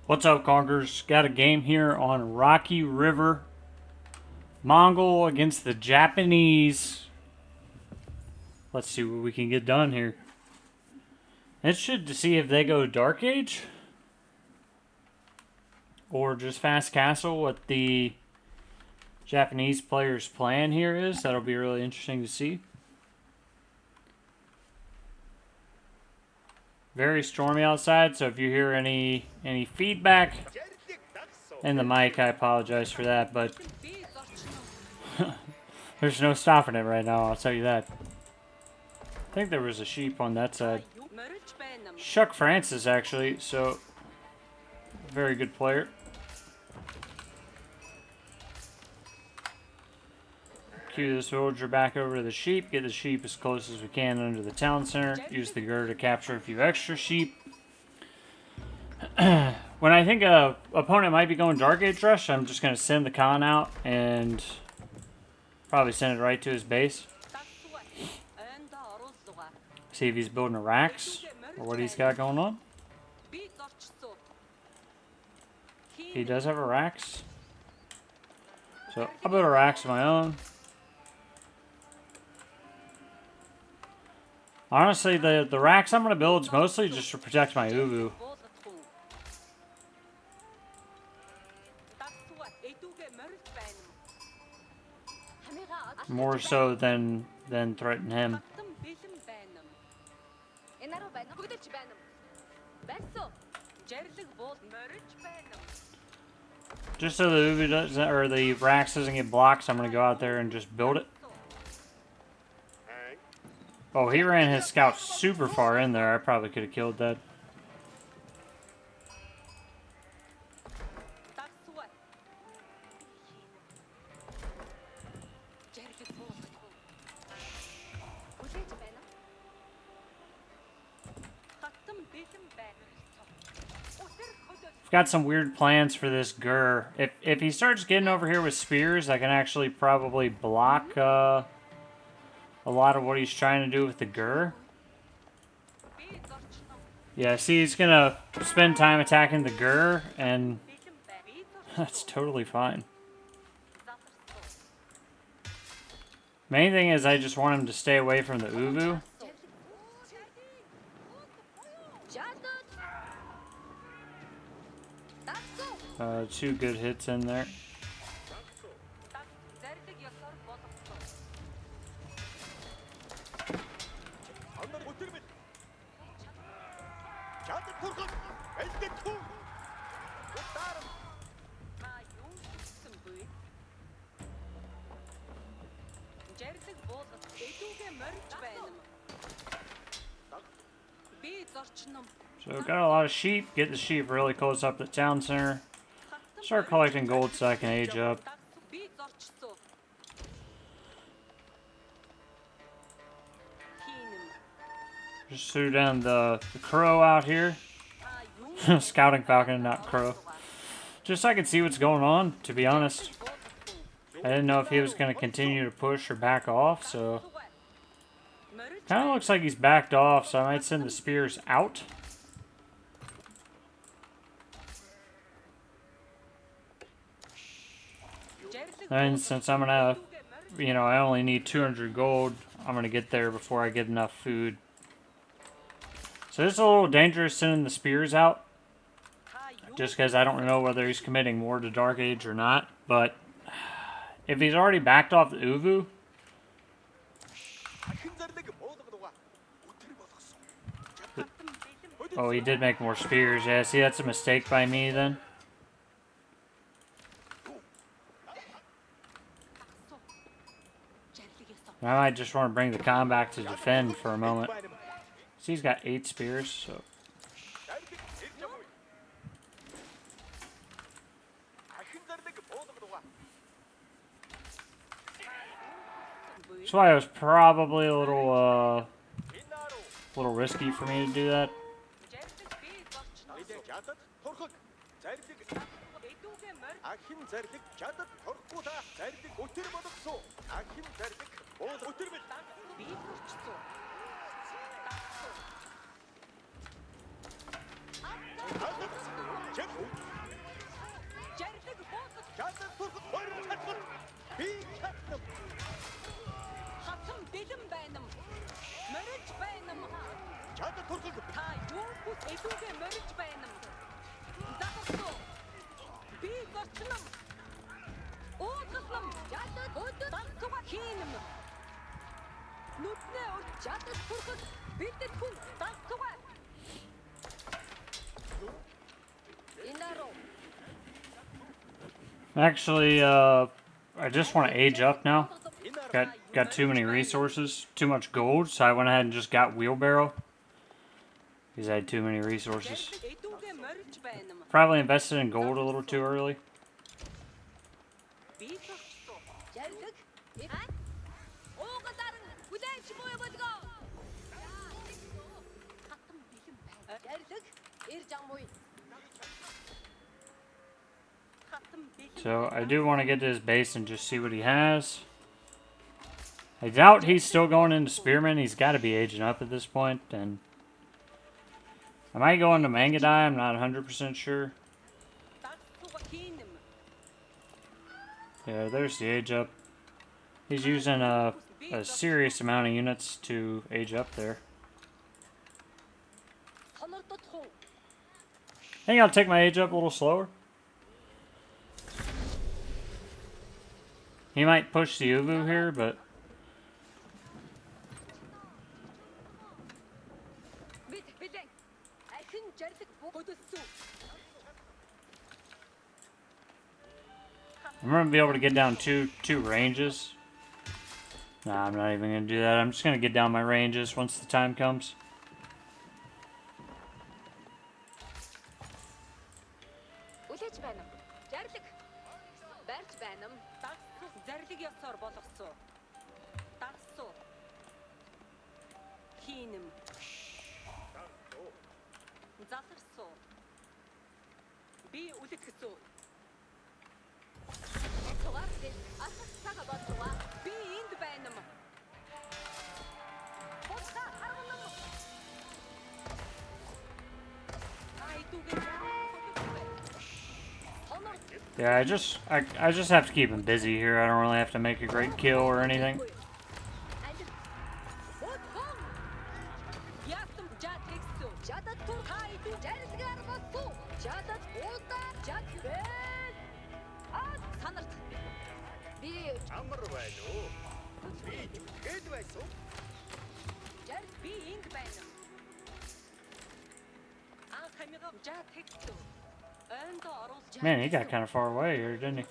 What's up, Conquerors? Got a game here on Rocky River. Mongol against the Japanese. Let's see what we can get done here. Interested to see if they go Dark Age or just Fast Castle, what the Japanese players' plan here is. That'll be really interesting to see. Very stormy outside, so if you hear any feedback in the mic, I apologize for that, but there's no stopping it right now, I'll tell you that. I think there was a sheep on that side. Shuck Francis, actually, so very good player. Cue this villager back over to the sheep. Get the sheep as close as we can under the town center. Use the Gorge to capture a few extra sheep. When I think a opponent might be going Dark Age Rush, I'm just going to send the Khan out and probably send it right to his base. See if he's building a Rax or what he's got going on. He does have a Rax. So I'll build a Rax of my own. Honestly, the racks I'm going to build is mostly just to protect my Ubu. More so than threaten him. Just so the Ubu doesn't, or the racks doesn't get blocked, so I'm going to go out there and just build it. Oh, he ran his scout super far in there. I probably could have killed that. I've got some weird plans for this Gur. If he starts getting over here with spears, I can actually probably block a lot of what he's trying to do with the Gur. Yeah, see, he's gonna spend time attacking the Gur, and that's totally fine. Main thing is I just want him to stay away from the Ubu. Two good hits in there. So got a lot of sheep. Get the sheep really close up to the town center. Start collecting gold so I can age up. Just threw down the crow out here. Scouting falcon, not crow. Just so I could see what's going on, to be honest. I didn't know if he was going to continue to push or back off, so... Kind of looks like he's backed off, so I might send the spears out. And since I'm gonna, I only need 200 gold, I'm gonna get there before I get enough food. So this is a little dangerous sending the spears out, just because I don't know whether he's committing more to Dark Age or not. But if he's already backed off the Ubu, oh, he did make more spears. Yeah, see, that's a mistake by me then. I might just want to bring the Khan back to defend for a moment. See, he's got 8 spears, so... That's why it was probably a little risky for me to do that. Actually, I just want to age up now. Got too many resources, too much gold, so I went ahead and just got wheelbarrow. Because I had too many resources. Probably invested in gold a little too early. So I do want to get to his base and just see what he has. I doubt he's still going into Spearman. He's got to be aging up at this point. And I might go into Mangadai. I'm not 100% sure. Yeah, there's the age up. He's using a serious amount of units to age up there. I think I'll take my age up a little slower. He might push the Uvu here, but... I'm going to be able to get down two ranges. Nah, I'm not even going to do that. I'm just going to get down my ranges once the time comes. Yeah, I just have to keep him busy here. I don't really have to make a great kill or anything. Man, he got kind of far away here, didn't he?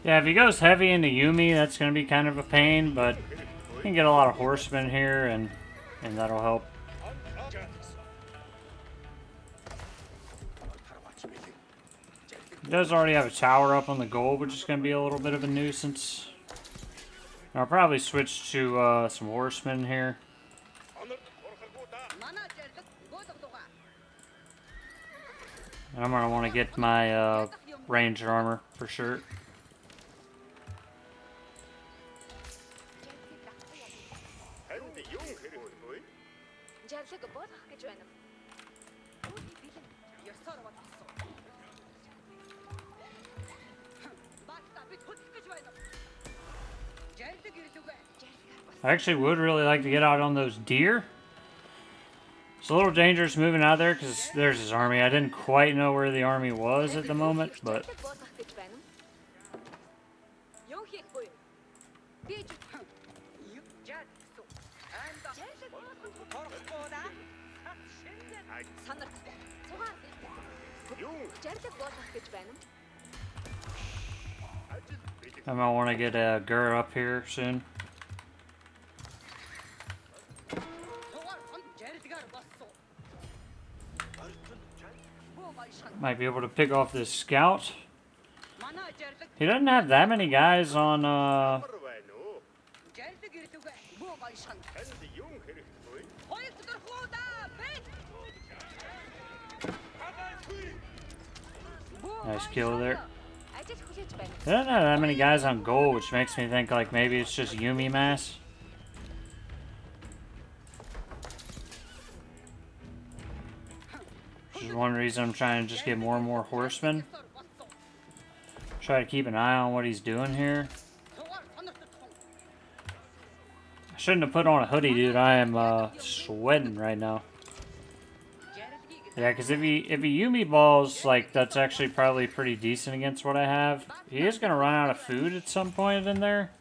Yeah, if he goes heavy into Yumi, that's going to be kind of a pain, but you can get a lot of horsemen here, and that'll help. He does already have a tower up on the gold, which is going to be a little bit of a nuisance. I'll probably switch to some horsemen here. And I'm going to want to get my ranged armor for sure. I actually would really like to get out on those deer. It's a little dangerous moving out there because there's his army. I didn't quite know where the army was at the moment, but I might want to get a Gur up here soon. Might be able to pick off this scout. He doesn't have that many guys on, Nice kill there. He doesn't have that many guys on gold, which makes me think like maybe it's just Yumi mass. Which is one reason I'm trying to just get more and more horsemen. Try to keep an eye on what he's doing here. I shouldn't have put on a hoodie, dude. I am sweating right now. Yeah, because if he Yumi balls, like, that's actually probably pretty decent against what I have. He is going to run out of food at some point in there.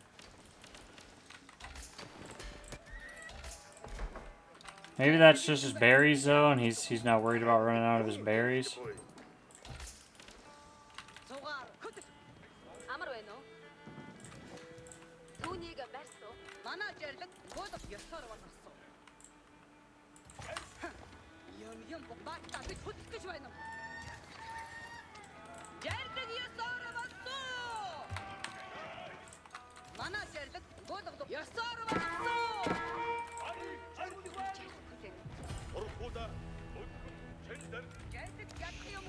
Maybe that's just his berries, though, and he's not worried about running out of his berries.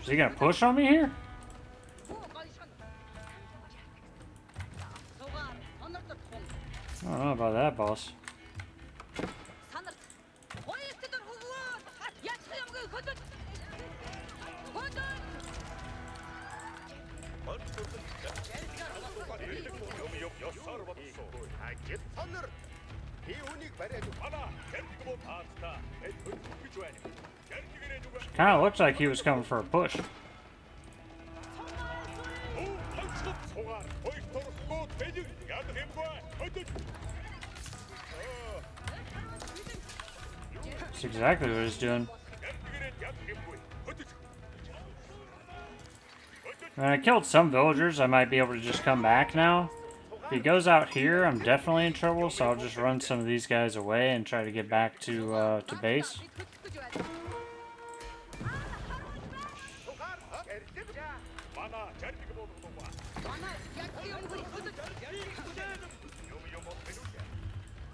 Is he gonna push on me here? I don't know about that, boss. Kind of looks like he was coming for a push. That's exactly what he's doing. When I killed some villagers, I might be able to just come back now. If he goes out here, I'm definitely in trouble, so I'll just run some of these guys away and try to get back to base.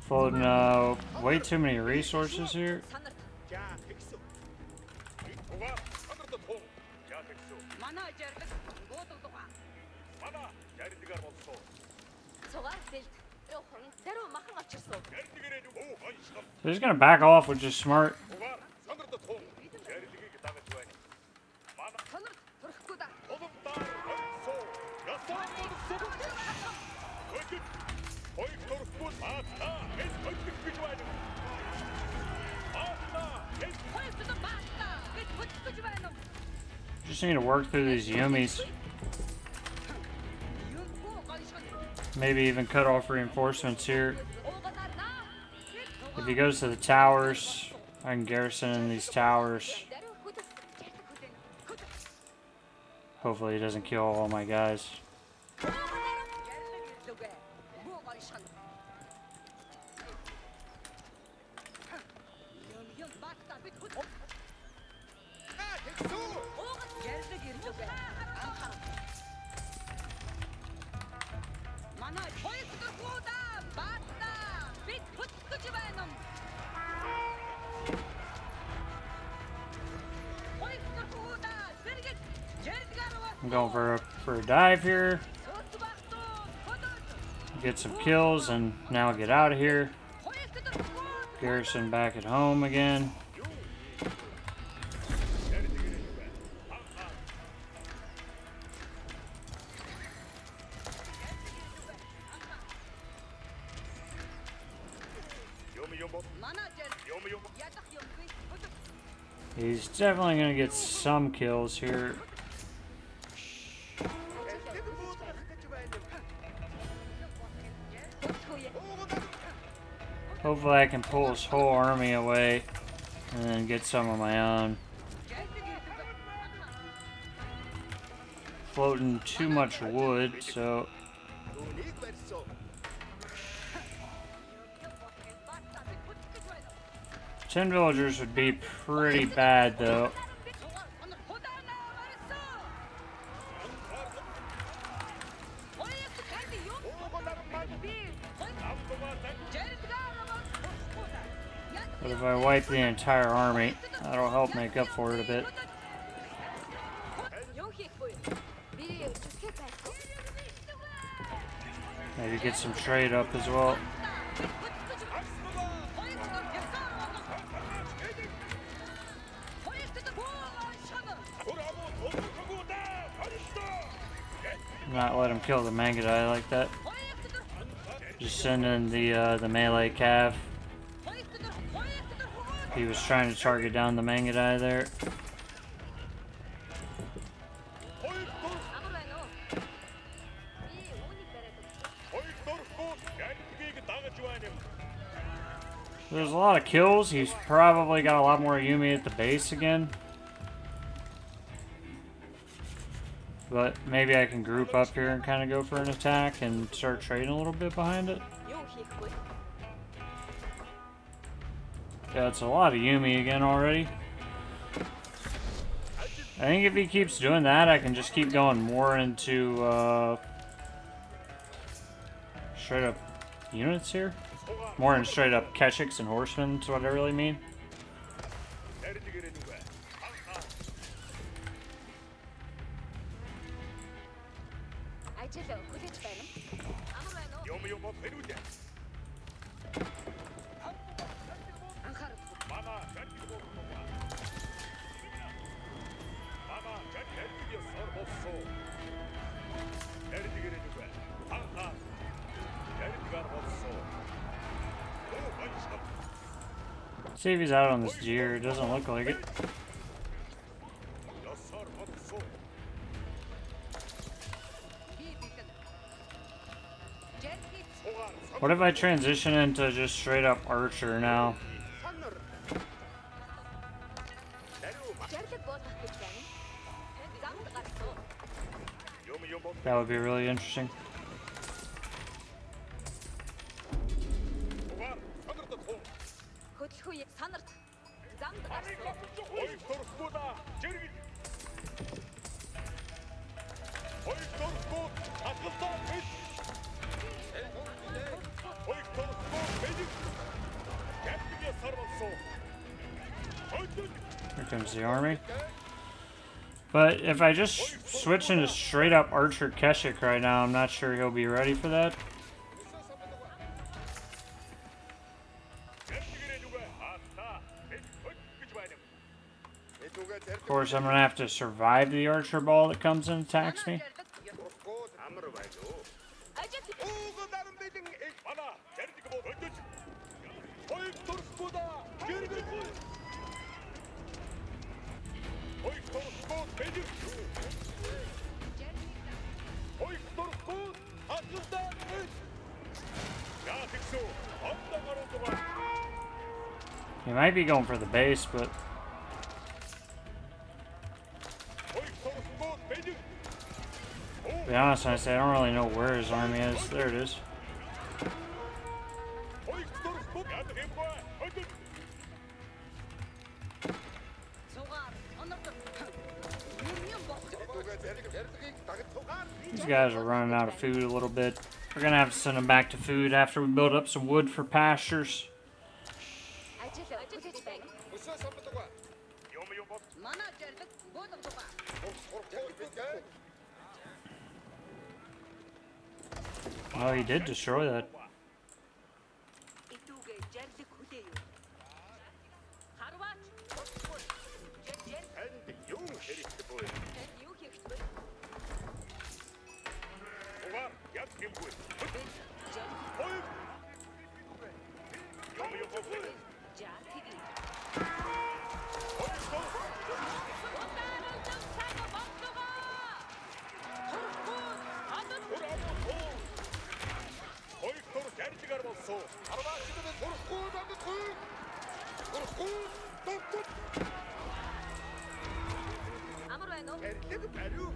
Floating way too many resources here. So he's gonna back off, which is smart. Just need to work through these Yumis. Maybe even cut off reinforcements here. If he goes to the towers, I can garrison in these towers. Hopefully he doesn't kill all my guys. I'm going for a dive here. Get some kills and now get out of here. Garrison back at home again. He's definitely going to get some kills here. Hopefully I can pull his whole army away and then get some of my own. Floating too much wood, so 10 villagers would be pretty bad, though. But if I wipe the entire army, that'll help make up for it a bit. Maybe get some trade up as well. Not let him kill the Mangadai like that. Just send in the melee cav. He was trying to target down the Mangadai there. There's a lot of kills. He's probably got a lot more Yumi at the base again. But maybe I can group up here and kind of go for an attack and start trading a little bit behind it. Yeah, it's a lot of Yumi again already. I think if he keeps doing that, I can just keep going more into straight up units here. More in straight up Keshiks and horsemen is what I really mean. See if he's out on this deer. It doesn't look like it. What if I transition into just straight up archer now? That would be really interesting. Here comes the army. But if I just switch into straight up archer Keshik right now, I'm not sure he'll be ready for that. Of course, I'm going to have to survive the archer ball that comes and attacks me. He might be going for the base, but to be honest, I say I don't really know where his army is. There it is. These guys are running out of food a little bit. We're gonna have to send them back to food after we build up some wood for pastures. Oh, he did destroy that.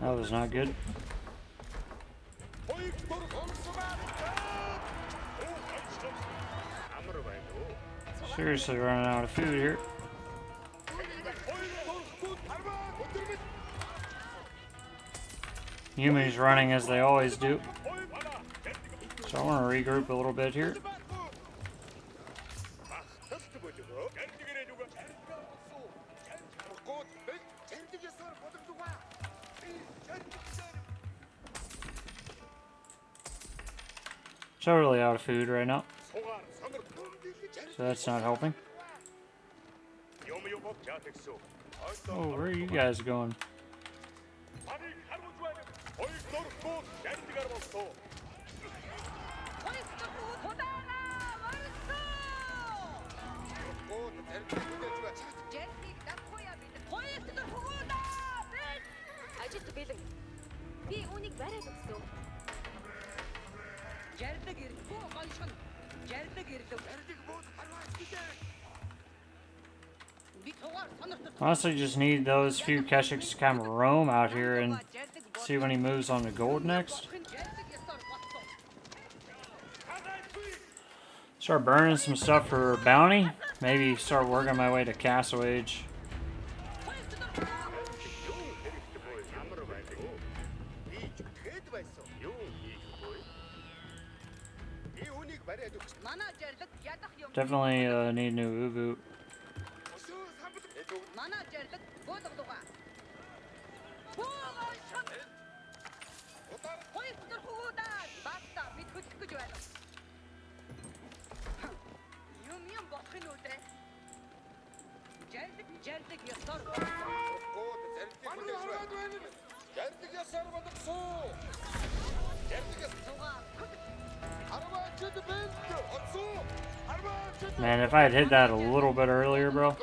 That was not good. Seriously running out of food here. Yumi's running as they always do. So I want to regroup a little bit here. Totally out of food right now. So that's not helping. Oh, where are you guys going? Honestly, just need those few Keshiks to kind of roam out here and see when he moves on to gold next. Start burning some stuff for bounty. Maybe start working my way to Castle Age. Definitely need new Ubu. Man, if I had hit that a little bit earlier, bro.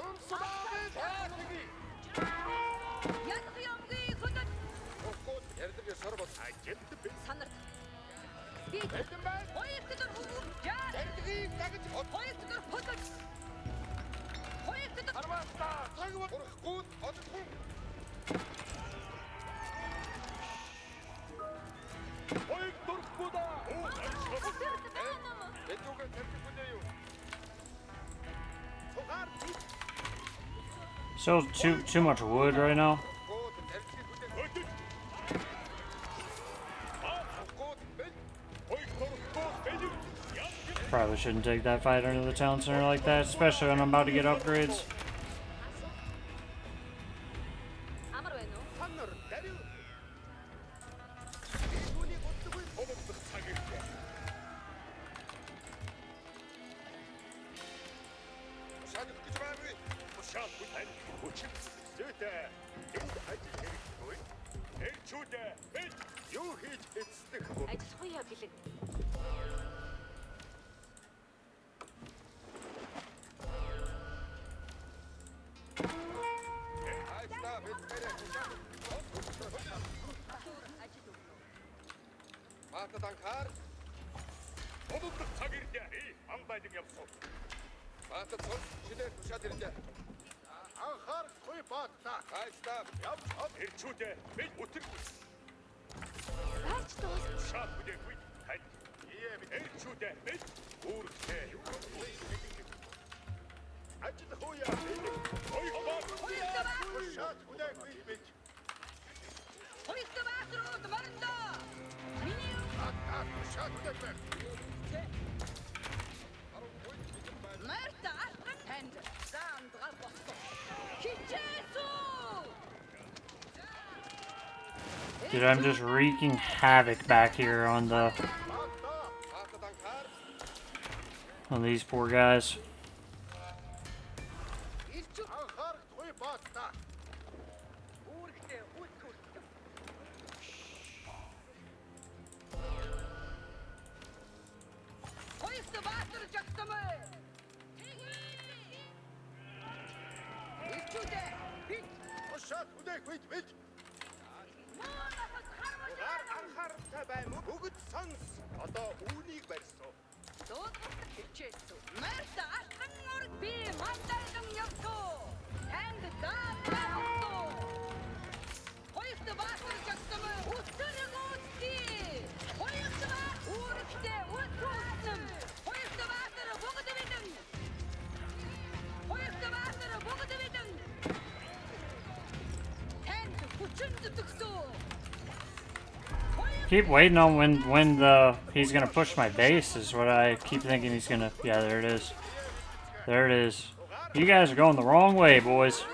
Still too much wood right now. Probably shouldn't take that fight into the town center like that, especially when I'm about to get upgrades. Dude, I'm just wreaking havoc back here on these poor guys. keep waiting on when he's gonna push my base is what I keep thinking he's gonna. Yeah, there it is. There it is. You guys are going the wrong way, boys.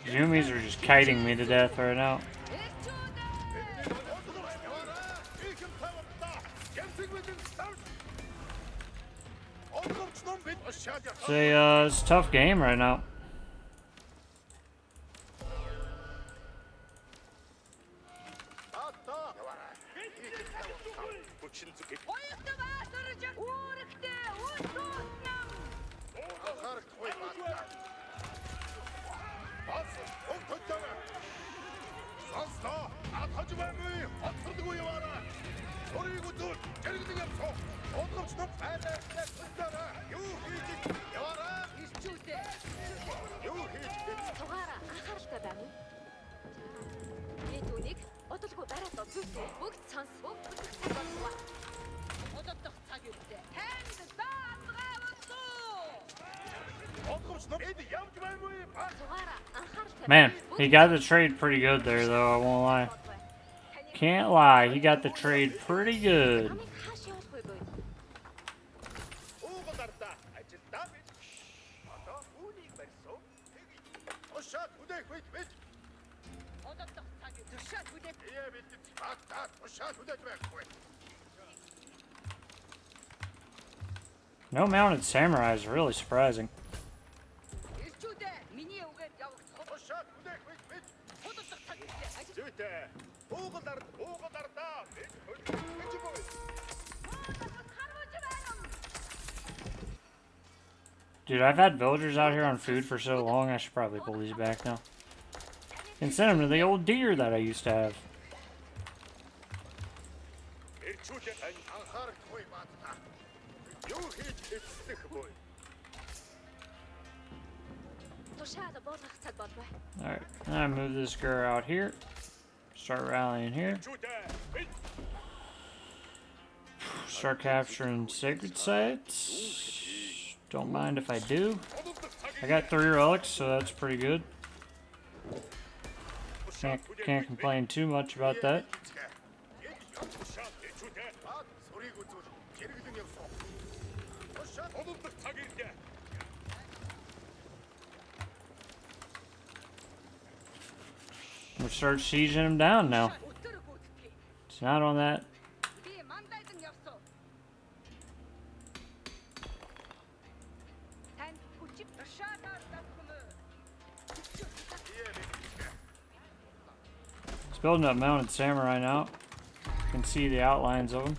Zoomies are just kiting me to death right now. It's a tough game right now. Man, he got the trade pretty good there, though, I won't lie. Can't lie, he got the trade pretty good. No mounted samurai is really surprising. Dude, I've had villagers out here on food for so long, I should probably pull these back now. And send them to the old deer that I used to have. Alright, I move this girl out here. Start rallying here. Start capturing sacred sites. Don't mind if I do. I got 3 relics, so that's pretty good. Can't complain too much about that. We'll start sieging him down now. It's not on that. It's building up mounted samurai now. You can see the outlines of them.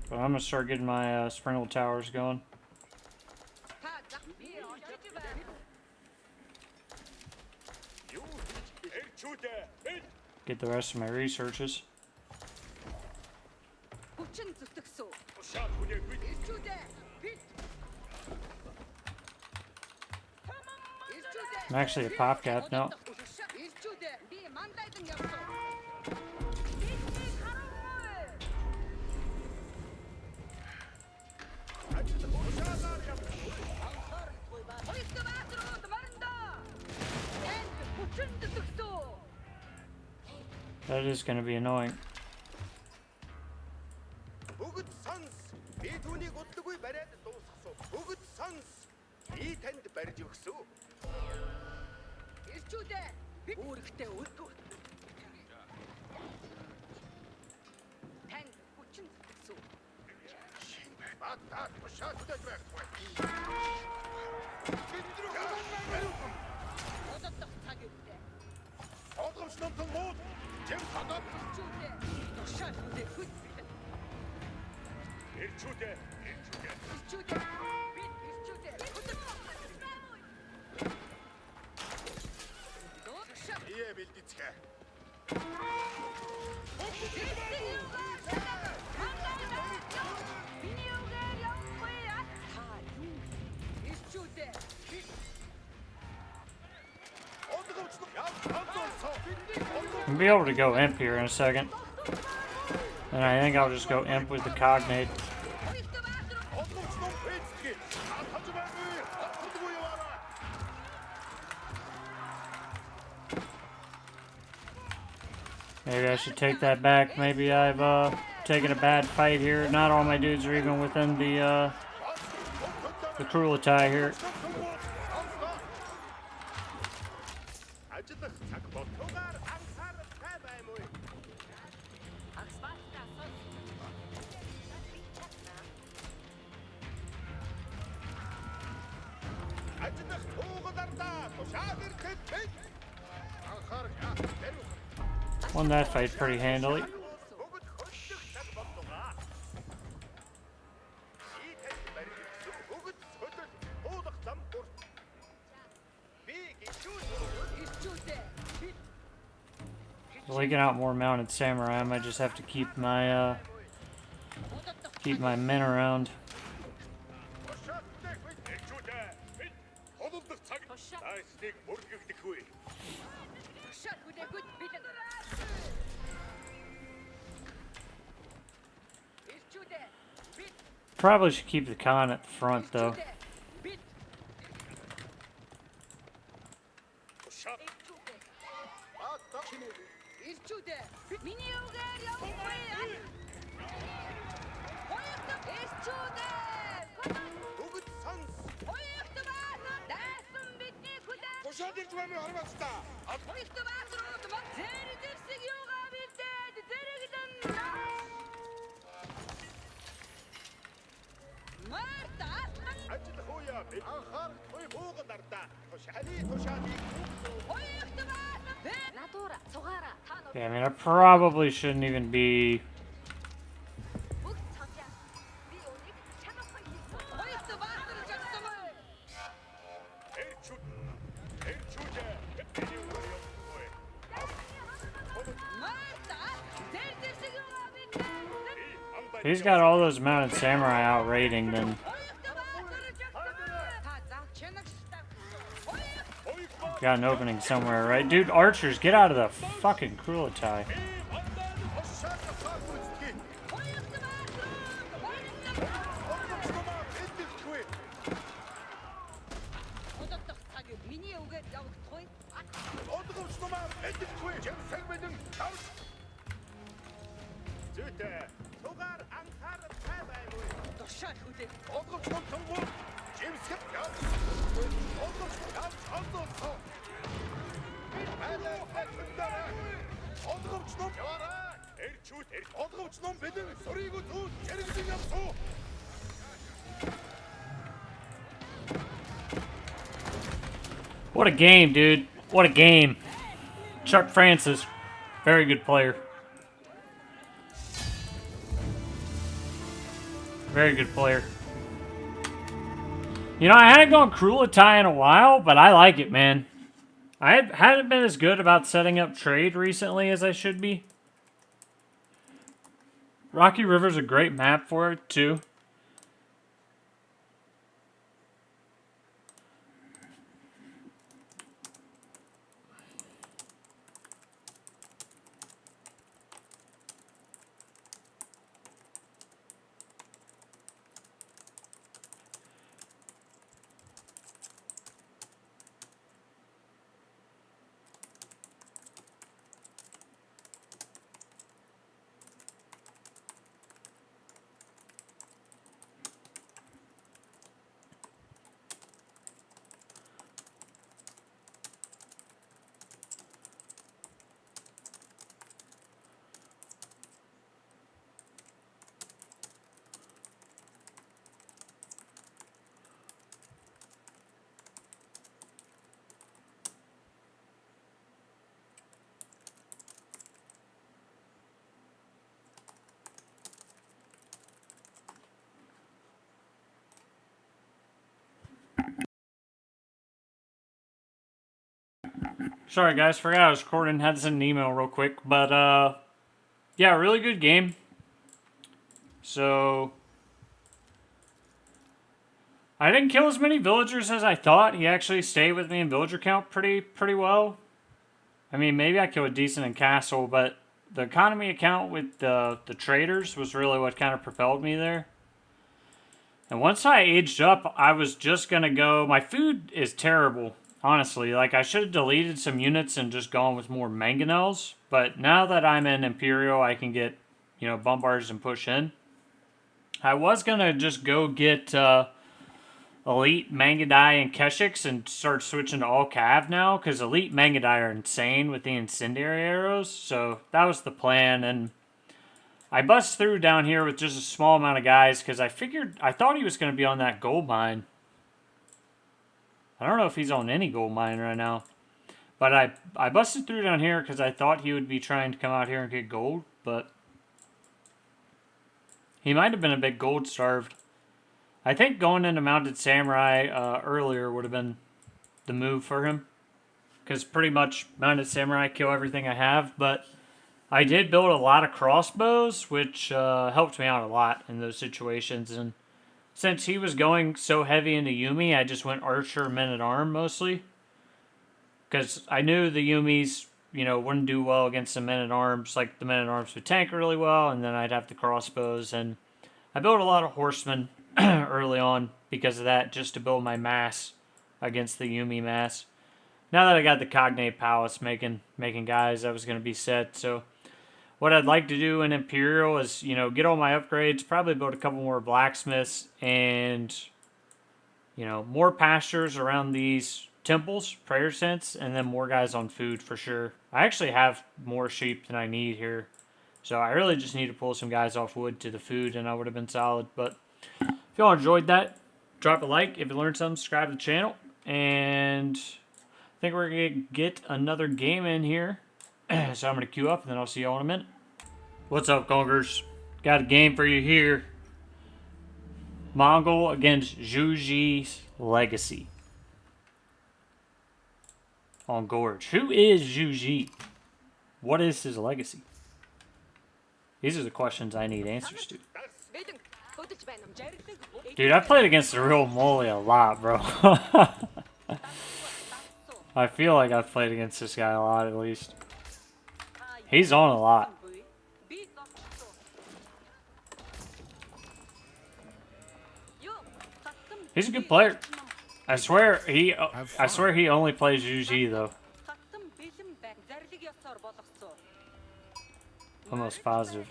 But I'm gonna start getting my sprinkle towers going. Get the rest of my researches. I'm actually a pop cap now. That is going to be annoying. I'll be able to go imp here in a second. And I think I'll just go imp with the cognate. Maybe I should take that back. Maybe I've taken a bad fight here. Not all my dudes are even within the cruel Altai here. Won that fight pretty handily. Leaking out more mounted samurai. I might just have to keep my men around. Probably should keep the Khan at the front, though. Yeah, I mean, I probably shouldn't even be... If he's got all those mounted samurai out raiding, then... Got an opening somewhere, right? Dude, archers, get out of the fucking cruel Altai. What a game, dude. What a game. Chuck Francis, very good player. Very good player. You know, I hadn't gone cruel Altai in a while, but I like it, man. I hadn't been as good about setting up trade recently as I should be. Rocky River's a great map for it, too. Sorry guys, forgot I was recording, had to send an email real quick. But yeah, really good game. So I didn't kill as many villagers as I thought. He actually stayed with me in villager count pretty well. I mean, maybe I killed a decent in castle, but the economy account with the traders was really what kind of propelled me there. And once I aged up, I was just going to go... My food is terrible, honestly. Like, I should have deleted some units and just gone with more mangonels. But now that I'm in Imperial, I can get, you know, bombarders and push in. I was going to just go get Elite Mangudai and Keshiks and start switching to all Cav now. Because Elite Mangudai are insane with the incendiary arrows. So that was the plan. And I bust through down here with just a small amount of guys because I thought he was going to be on that gold mine. I don't know if he's on any gold mine right now. But I busted through down here because I thought he would be trying to come out here and get gold. But he might have been a bit gold starved. I think going into Mounted Samurai earlier would have been the move for him. Because pretty much Mounted Samurai kill everything I have, but I did build a lot of crossbows, which helped me out a lot in those situations. And since he was going so heavy into Yumi, I just went archer, men-at-arm mostly. Because I knew the Yumis, you know, wouldn't do well against the men-at-arms. Like, the men-at-arms would tank really well, and then I'd have the crossbows. And I built a lot of horsemen early on because of that, just to build my mass against the Yumi mass. Now that I got the Cognate Palace making guys, that was going to be set, so... What I'd like to do in Imperial is, you know, get all my upgrades, probably build a couple more blacksmiths, and, you know, more pastures around these temples, prayer scents, and then more guys on food for sure. I actually have more sheep than I need here, so I really just need to pull some guys off wood to the food, and I would have been solid. But if y'all enjoyed that, drop a like. If you learned something, subscribe to the channel, and I think we're going to get another game in here. So I'm going to queue up, and then I'll see y'all in a minute. What's up, Conquerors? Got a game for you here. Mongol against Zhu Xi Legacy. On Gorge. Who is Zhu Xi? What is his legacy? These are the questions I need answers to. Dude, I played against the real Mongol a lot, bro. I feel like I've played against this guy a lot, at least. He's on a lot. He's a good player. I swear he only plays Zhu Xi though. Almost positive.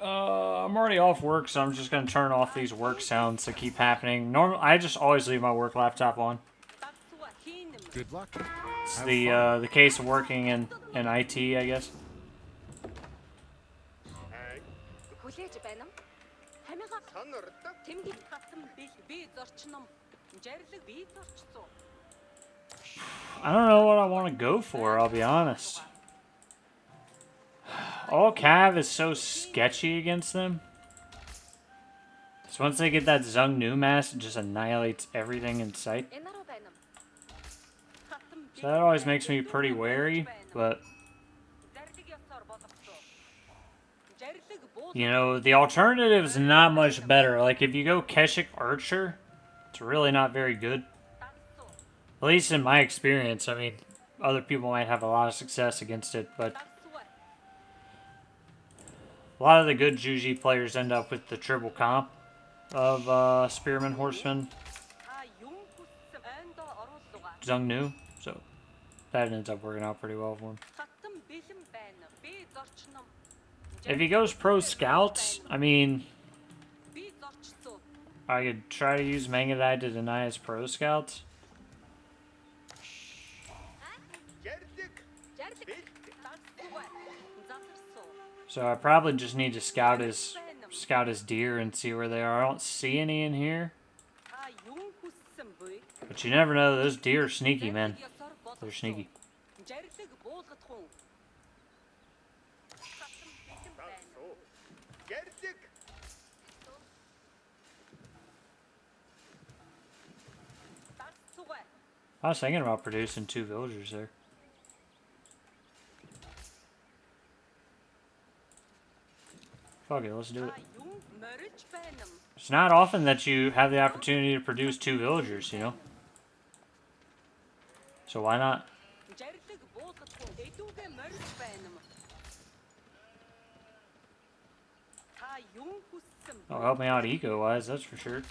I'm already off work, so I'm just gonna turn off these work sounds that keep happening. Normally, I just always leave my work laptop on. Good luck. It's the case of working in IT, I guess. I don't know what I want to go for, I'll be honest. All Cav is so sketchy against them. So once they get that Zung Nu mass, it just annihilates everything in sight. So that always makes me pretty wary, but... You know, the alternative is not much better. Like, if you go Keshik Archer, it's really not very good. At least in my experience. I mean, other people might have a lot of success against it, but... A lot of the good Zhu Xi players end up with the triple comp of Spearman, Horseman, Zung Nu, so that ends up working out pretty well for him. If he goes pro scouts, I mean, I could try to use Mangudai to deny his pro scouts. So I probably just need to scout his deer and see where they are. I don't see any in here. But you never know, those deer are sneaky, man. They're sneaky. I was thinking about producing 2 villagers there. Fuck it, let's do it. It's not often that you have the opportunity to produce 2 villagers, you know? So why not? Oh, help me out eco-wise, that's for sure.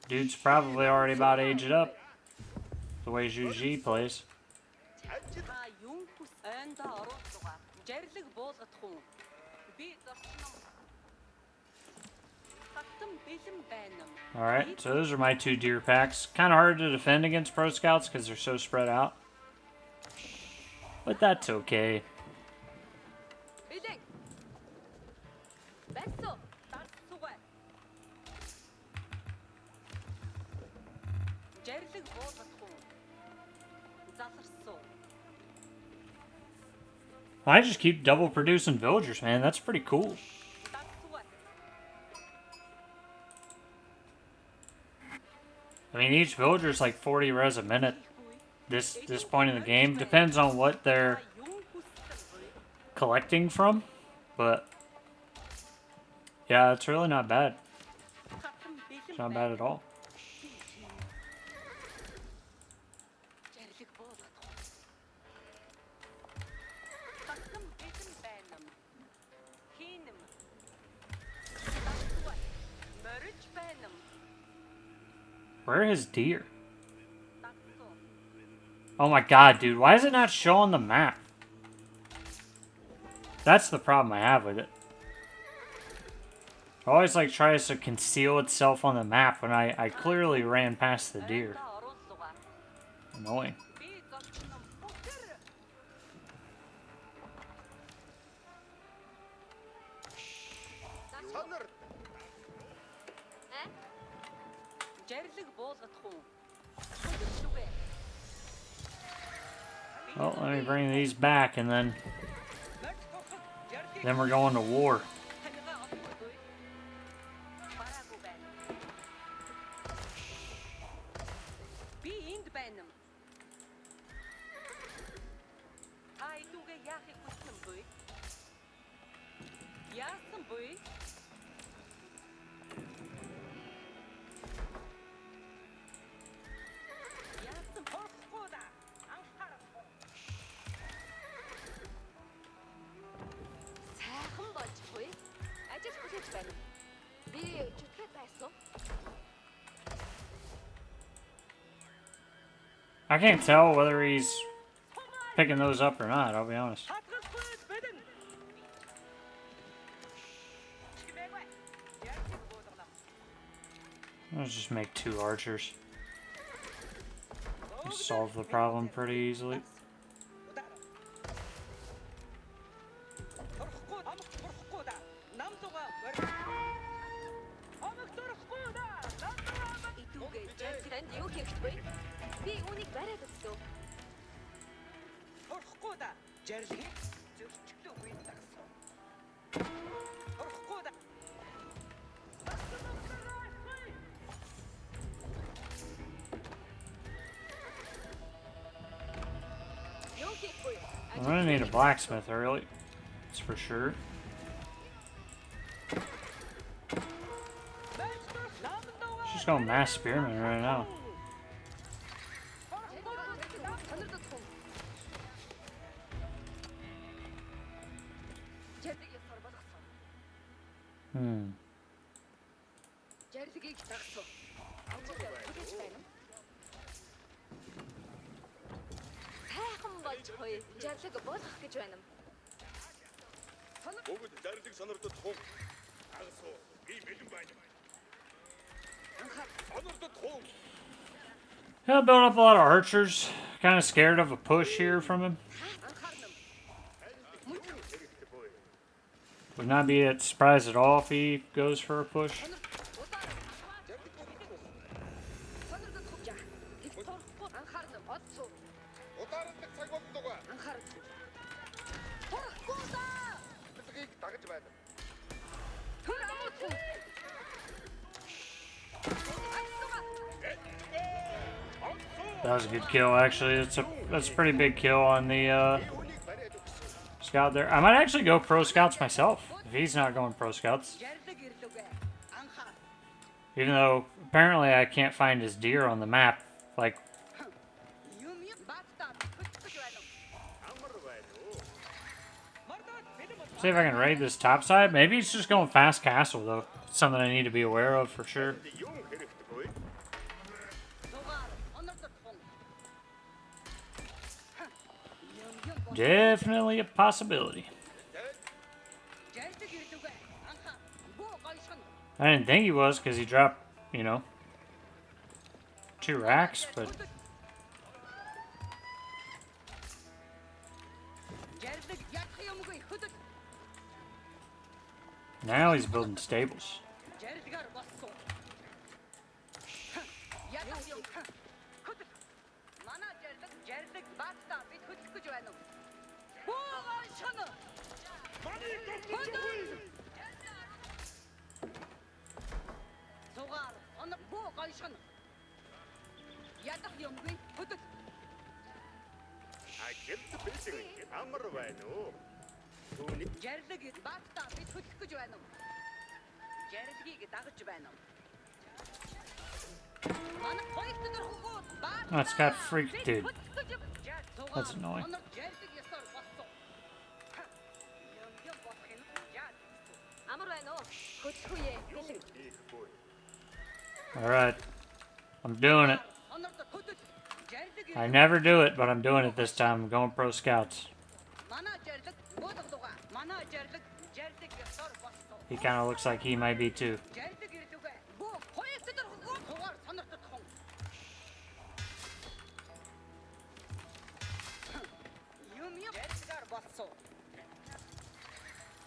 Dude's probably already about aged up. The way Zhu Xi plays. Alright, so those are my 2 deer packs. Kind of hard to defend against pro scouts because they're so spread out. But that's okay. I just keep double producing villagers, man. That's pretty cool. I mean, each villager is like 40 res a minute. This point in the game depends on what they're collecting from, but yeah, it's really not bad. It's not bad at all. Where are his deer? Oh my god, dude. Why is it not showing the map? That's the problem I have with it. It always like tries to conceal itself on the map when I clearly ran past the deer. Annoying. Well, let me bring these back and then we're going to war. I can't tell whether he's picking those up or not, I'll be honest. Let's just make 2 archers. Solve the problem pretty easily. I'm gonna need a blacksmith early, that's for sure. Just going mass spearman right now. Yeah, built up a lot of archers. Kind of scared of a push here from him. Would not be surprised at all if he goes for a push. was a good kill, actually. That's a pretty big kill on the scout there. I might actually go pro scouts myself if he's not going pro scouts. Even though apparently I can't find his deer on the map. Like, see if I can raid this top side. Maybe he's just going fast castle though. Something I need to be aware of for sure. Definitely a possibility. I didn't think he was because he dropped, you know, 2 racks, but now he's building stables. Oh, it's got freak, dude. That's annoying. Alright. I'm doing it. I never do it, but I'm doing it this time. I'm going pro scouts. He kind of looks like he might be too.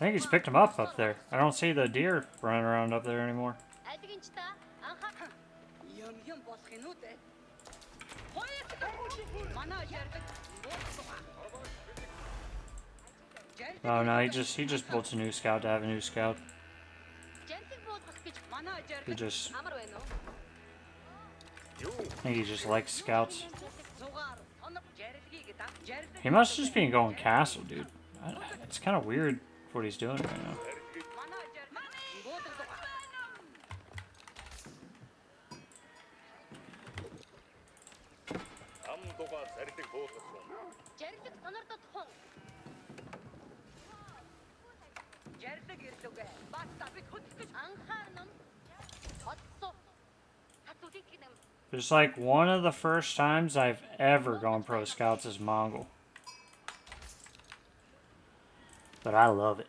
I think he's picked him up there. I don't see the deer running around up there anymore. Oh no, he just built a new scout to have a new scout. I think he just likes scouts. He must just be going castle, dude. It's kind of weird what he's doing right now. It's like one of the first times I've ever gone pro scouts as Mongol. But I love it.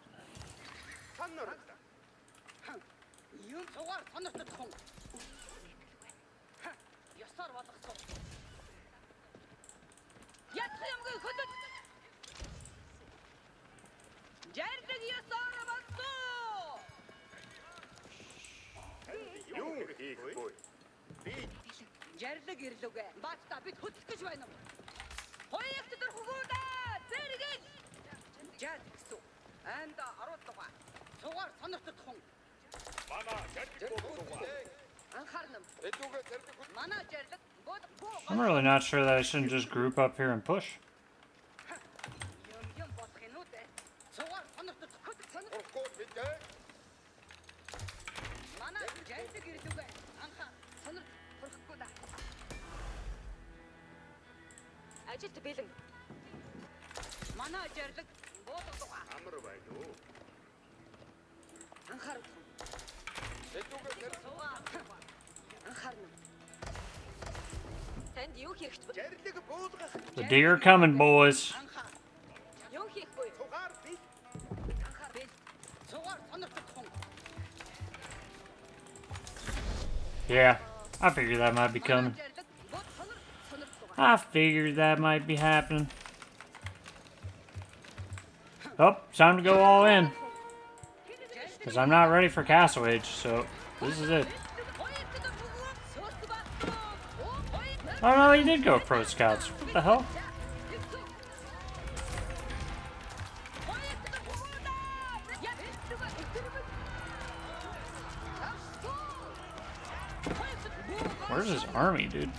I'm really not sure that I shouldn't just group up here and push. The deer coming, boys. Yeah, I figured that might be coming. I figured that might be happening. Oh, it's time to go all in. Because I'm not ready for Castle Age, so this is it. Oh no, he did go pro scouts. What the hell? Where's his army, dude?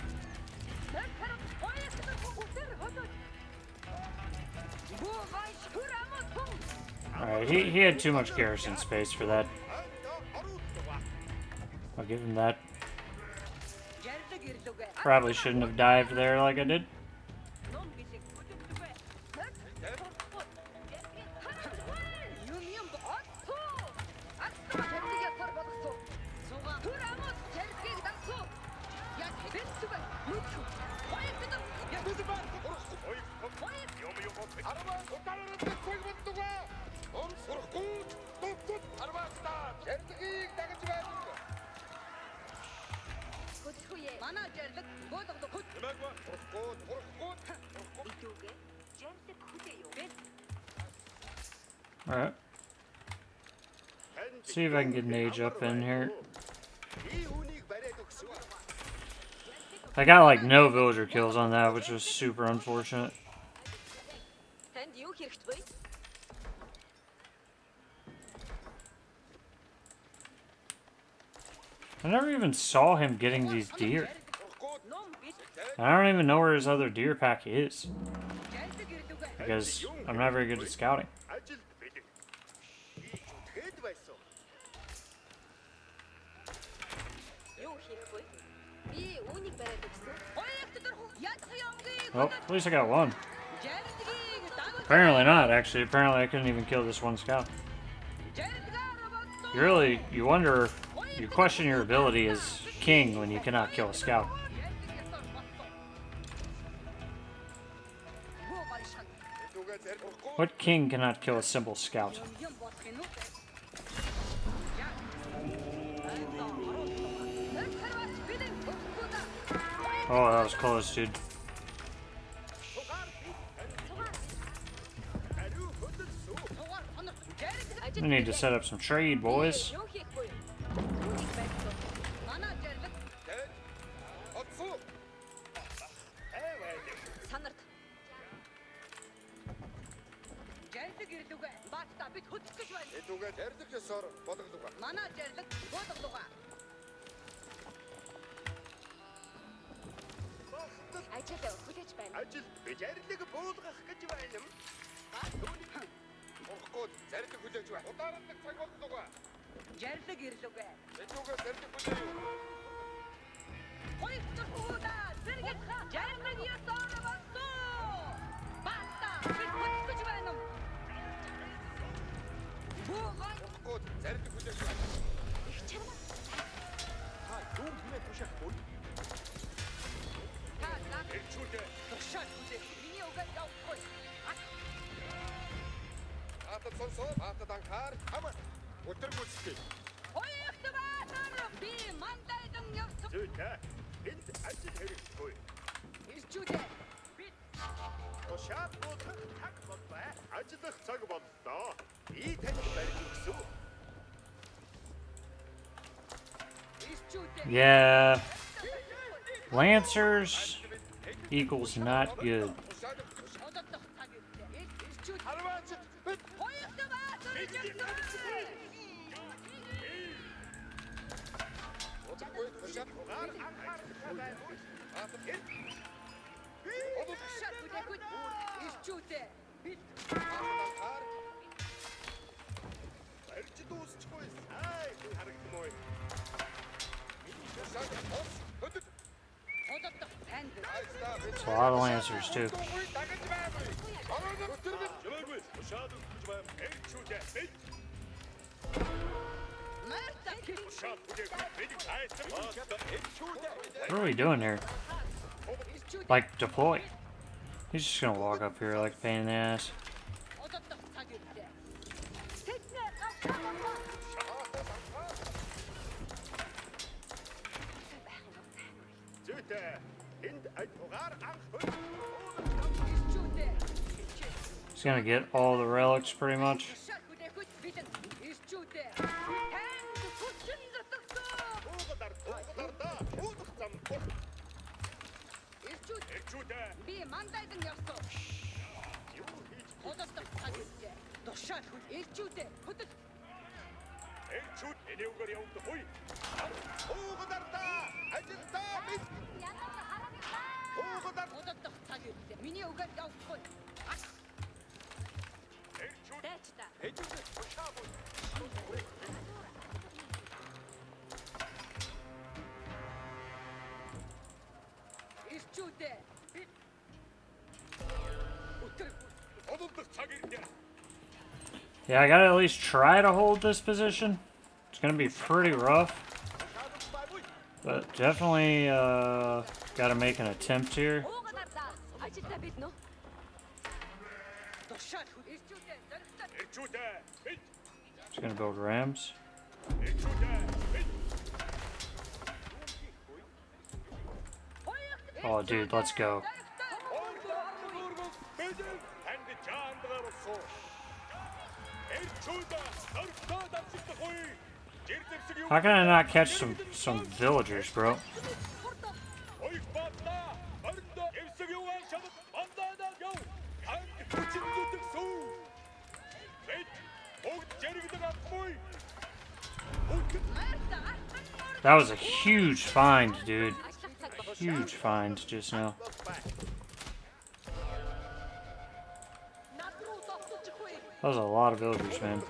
Alright, he had too much garrison space for that. I'll give him that. Probably shouldn't have dived there like I did. Alright. See if I can get an age up in here. I got like no villager kills on that, which was super unfortunate. I never even saw him getting these deer. I don't even know where his other deer pack is. Because I'm not very good at scouting. Well, at least I got one. Apparently not, actually. Apparently I couldn't even kill this one scout. You wonder, you question your ability as king when you cannot kill a scout. What king cannot kill a simple scout? Oh, that was close, dude. We need to set up some trade, boys. Yeah. Lancers equals not good. It's a lot of lancers too. What are we doing here? Like, deploy. He's just gonna walk up here like a pain in the ass. He's gonna get all the relics pretty much. Yeah, I gotta at least try to hold this position. It's gonna be pretty rough. But definitely gotta make an attempt here. Just gonna build rams. Oh, dude, let's go. How can I not catch some villagers, bro? That was a huge find, dude. Huge find just now. That was a lot of villagers, man.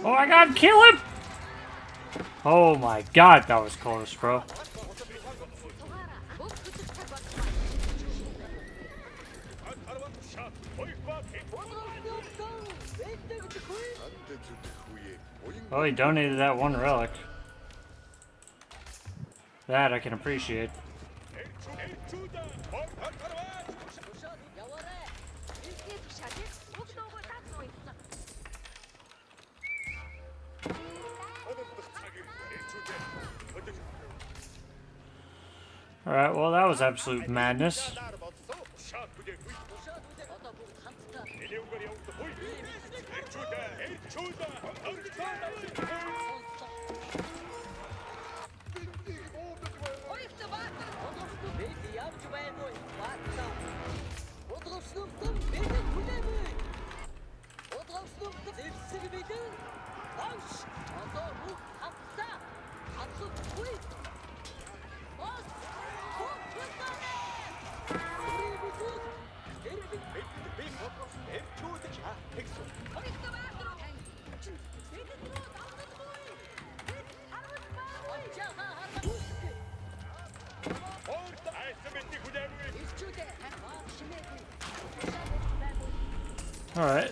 Oh my god, kill him! Oh my god, that was close, bro. Oh, he donated that one relic. That I can appreciate. Alright, well that was absolute madness. Alright.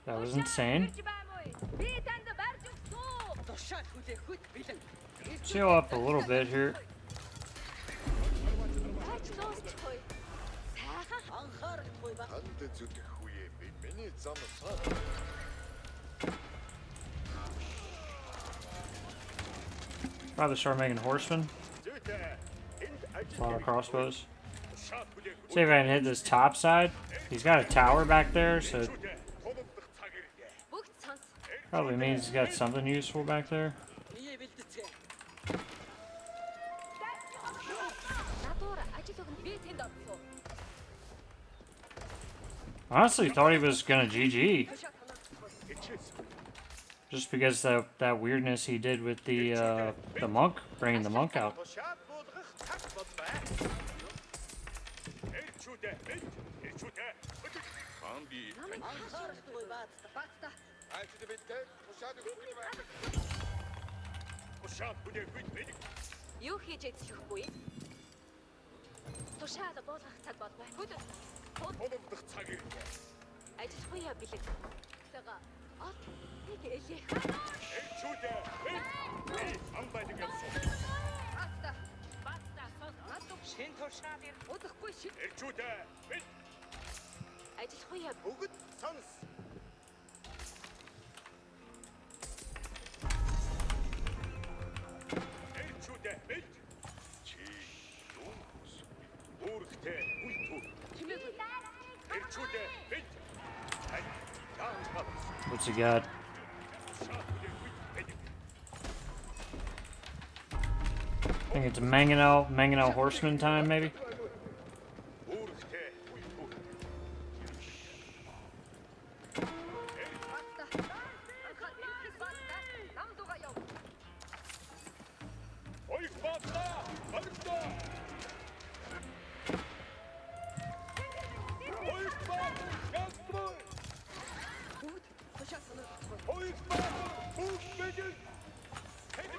That was insane. Chill up a little bit here. Probably start making horsemen. A lot of crossbows. See if I can hit this top side. He's got a tower back there, so Probably means he's got something useful back there. Honestly, thought he was gonna GG. Just because that weirdness he did with the monk, bringing the monk out. What's he got? I think it's Mangano horseman time, maybe?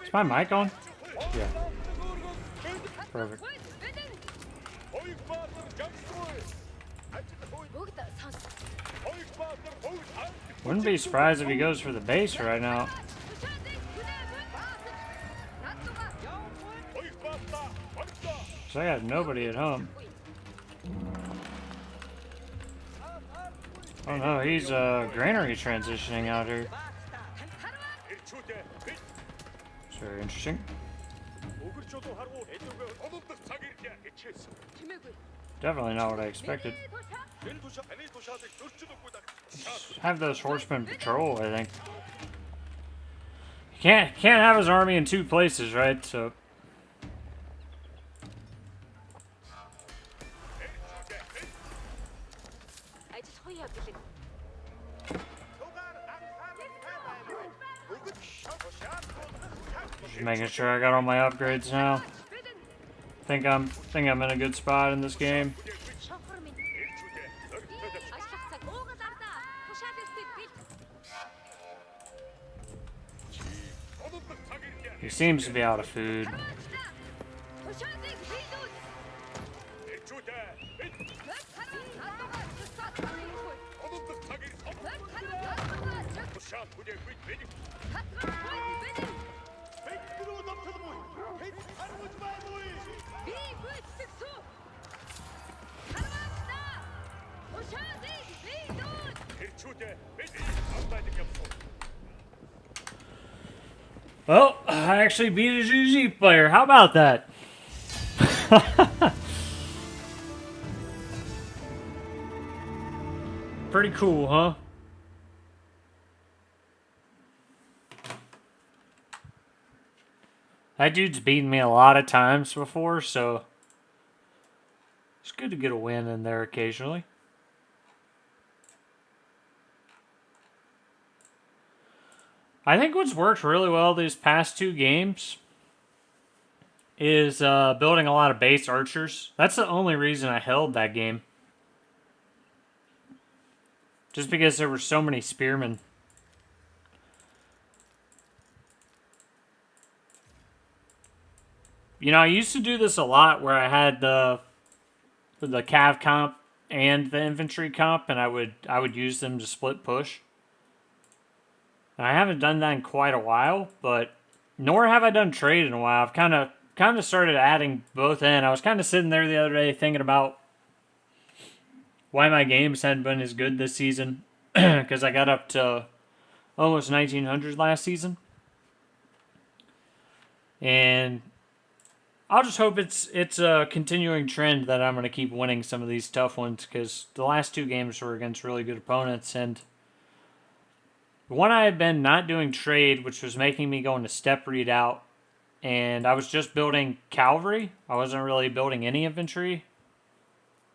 Is my mic on? Yeah. Perfect. Wouldn't be surprised if he goes for the base right now. So I got nobody at home. Oh no, he's granary transitioning out here. It's very interesting. Definitely not what I expected. Have those horsemen patrol, I think. Can't have his army in two places, right? So just making sure I got all my upgrades now. Think I'm in a good spot in this game. He seems to be out of food. Well, I actually beat a Zhu Xi player. How about that? Pretty cool, huh? That dude's beaten me a lot of times before, so it's good to get a win in there occasionally. I think what's worked really well these past two games is building a lot of base archers. That's the only reason I held that game. Just because there were so many spearmen. You know, I used to do this a lot where I had the cav comp and the infantry comp, and I would use them to split push. And I haven't done that in quite a while, but nor have I done trade in a while. I've kind of started adding both in. I was kind of sitting there the other day thinking about why my games hadn't been as good this season, because I got up to almost 1900 last season. And I'll just hope it's a continuing trend that I'm going to keep winning some of these tough ones, because the last two games were against really good opponents, and One, I had been not doing trade, which was making me go into step redoubt, and I was just building cavalry. I wasn't really building any infantry.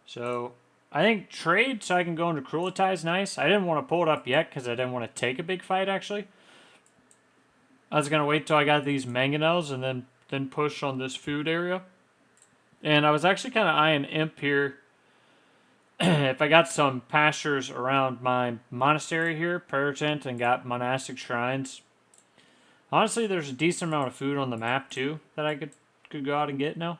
So I think trade so I can go into Cruelty is nice. I didn't want to pull it up yet because I didn't want to take a big fight, actually. I was going to wait till I got these mangonels and then push on this food area. And I was actually kind of eyeing Imp here. If I got some pastures around my monastery here, prayer tent, and got monastic shrines. Honestly, there's a decent amount of food on the map, too, that I could go out and get now.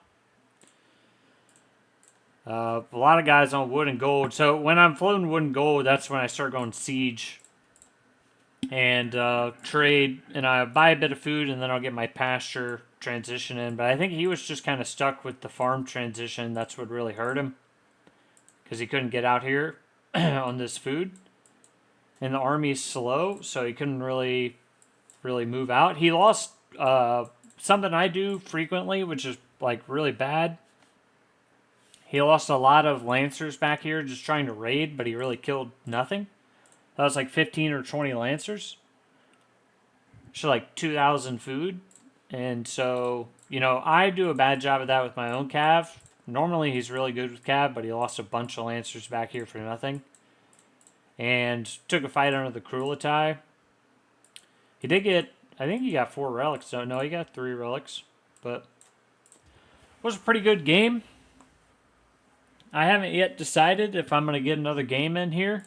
A lot of guys on wood and gold. So when I'm floating wood and gold, that's when I start going siege and trade. And I buy a bit of food, and then I'll get my pasture transition in. But I think he was just kind of stuck with the farm transition. That's what really hurt him. Because he couldn't get out here on this food. And the army's slow, so he couldn't really move out. He lost something I do frequently, which is like really bad. He lost a lot of lancers back here just trying to raid, but he really killed nothing. That was like 15 or 20 lancers. So like 2,000 food. And so, you know, I do a bad job of that with my own cav. Normally he's really good with cav, but he lost a bunch of lancers back here for nothing. And took a fight under the Cruelty. He did get, I think he got 4 relics. No, he got 3 relics. But it was a pretty good game. I haven't yet decided if I'm going to get another game in here.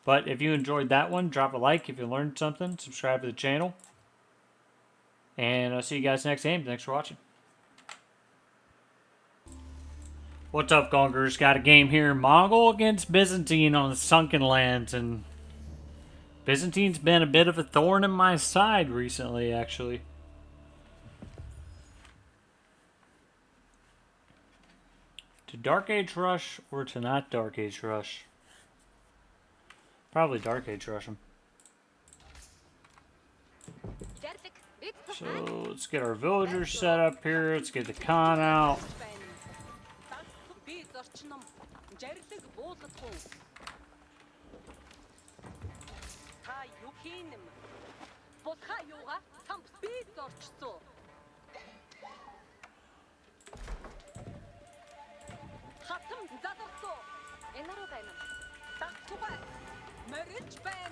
But if you enjoyed that one, drop a like. If you learned something, subscribe to the channel. And I'll see you guys next game. Thanks for watching. What's up, Gongers? Got a game here. Mongol against Byzantine on the Sunkenlands. And Byzantine's been a bit of a thorn in my side recently, actually. To Dark Age Rush or to not Dark Age Rush? Probably Dark Age Rush him. So let's get our villagers set up here. Let's get the Khan out.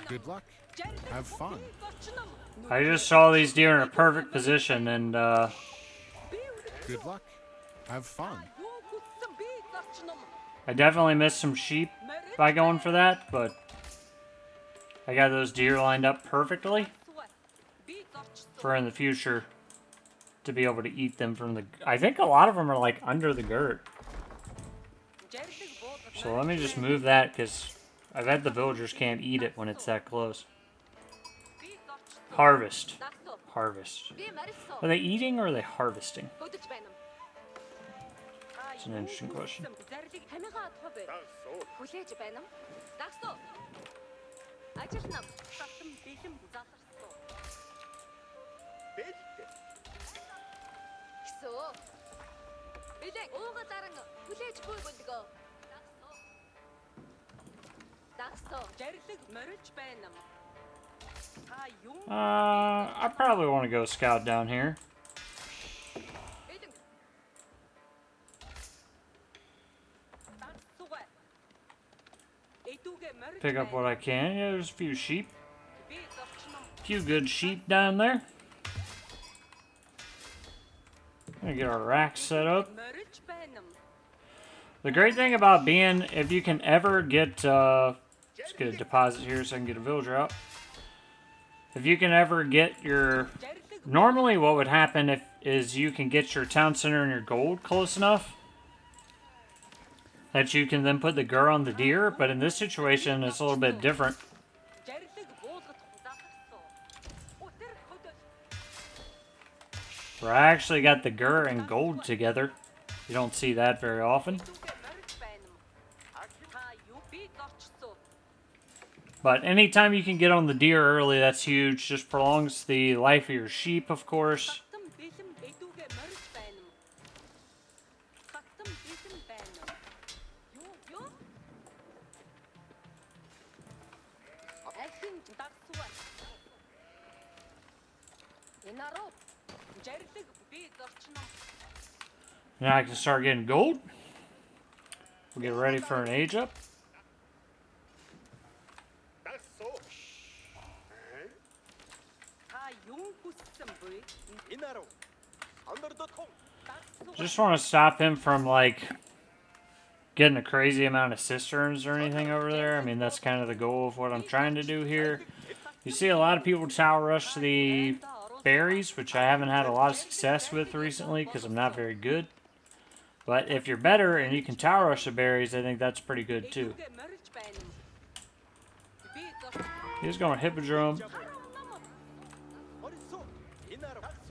Good luck. Have fun. I just saw these deer in a perfect position, and Good luck. Have fun. I definitely missed some sheep by going for that, but I got those deer lined up perfectly for in the future to be able to eat them from the... I think a lot of them are like under the girt. So let me just move that because I bet the villagers can't eat it when it's that close. Harvest. Harvest. Are they eating or are they harvesting? That's an interesting question. I probably want to go scout down here. Pick up what I can. Yeah, there's a few sheep. A few good sheep down there. Gonna get our racks set up. The great thing about being, if you can ever get, let's get a deposit here so I can get a villager out. If you can ever get your, normally what would happen is you can get your town center and your gold close enough that you can then put the gur on the deer, but in this situation it's a little bit different. Where I actually got the gur and gold together. You don't see that very often. But anytime you can get on the deer early, that's huge. Just prolongs the life of your sheep, of course. Now I can start getting gold. We'll get ready for an age up. Just want to stop him from like getting a crazy amount of cisterns or anything over there. I mean, that's kind of the goal of what I'm trying to do here. You see a lot of people tower rush the berries, which I haven't had a lot of success with recently because I'm not very good. But if you're better and you can tower rush the berries, I think that's pretty good too. He's going Hippodrome.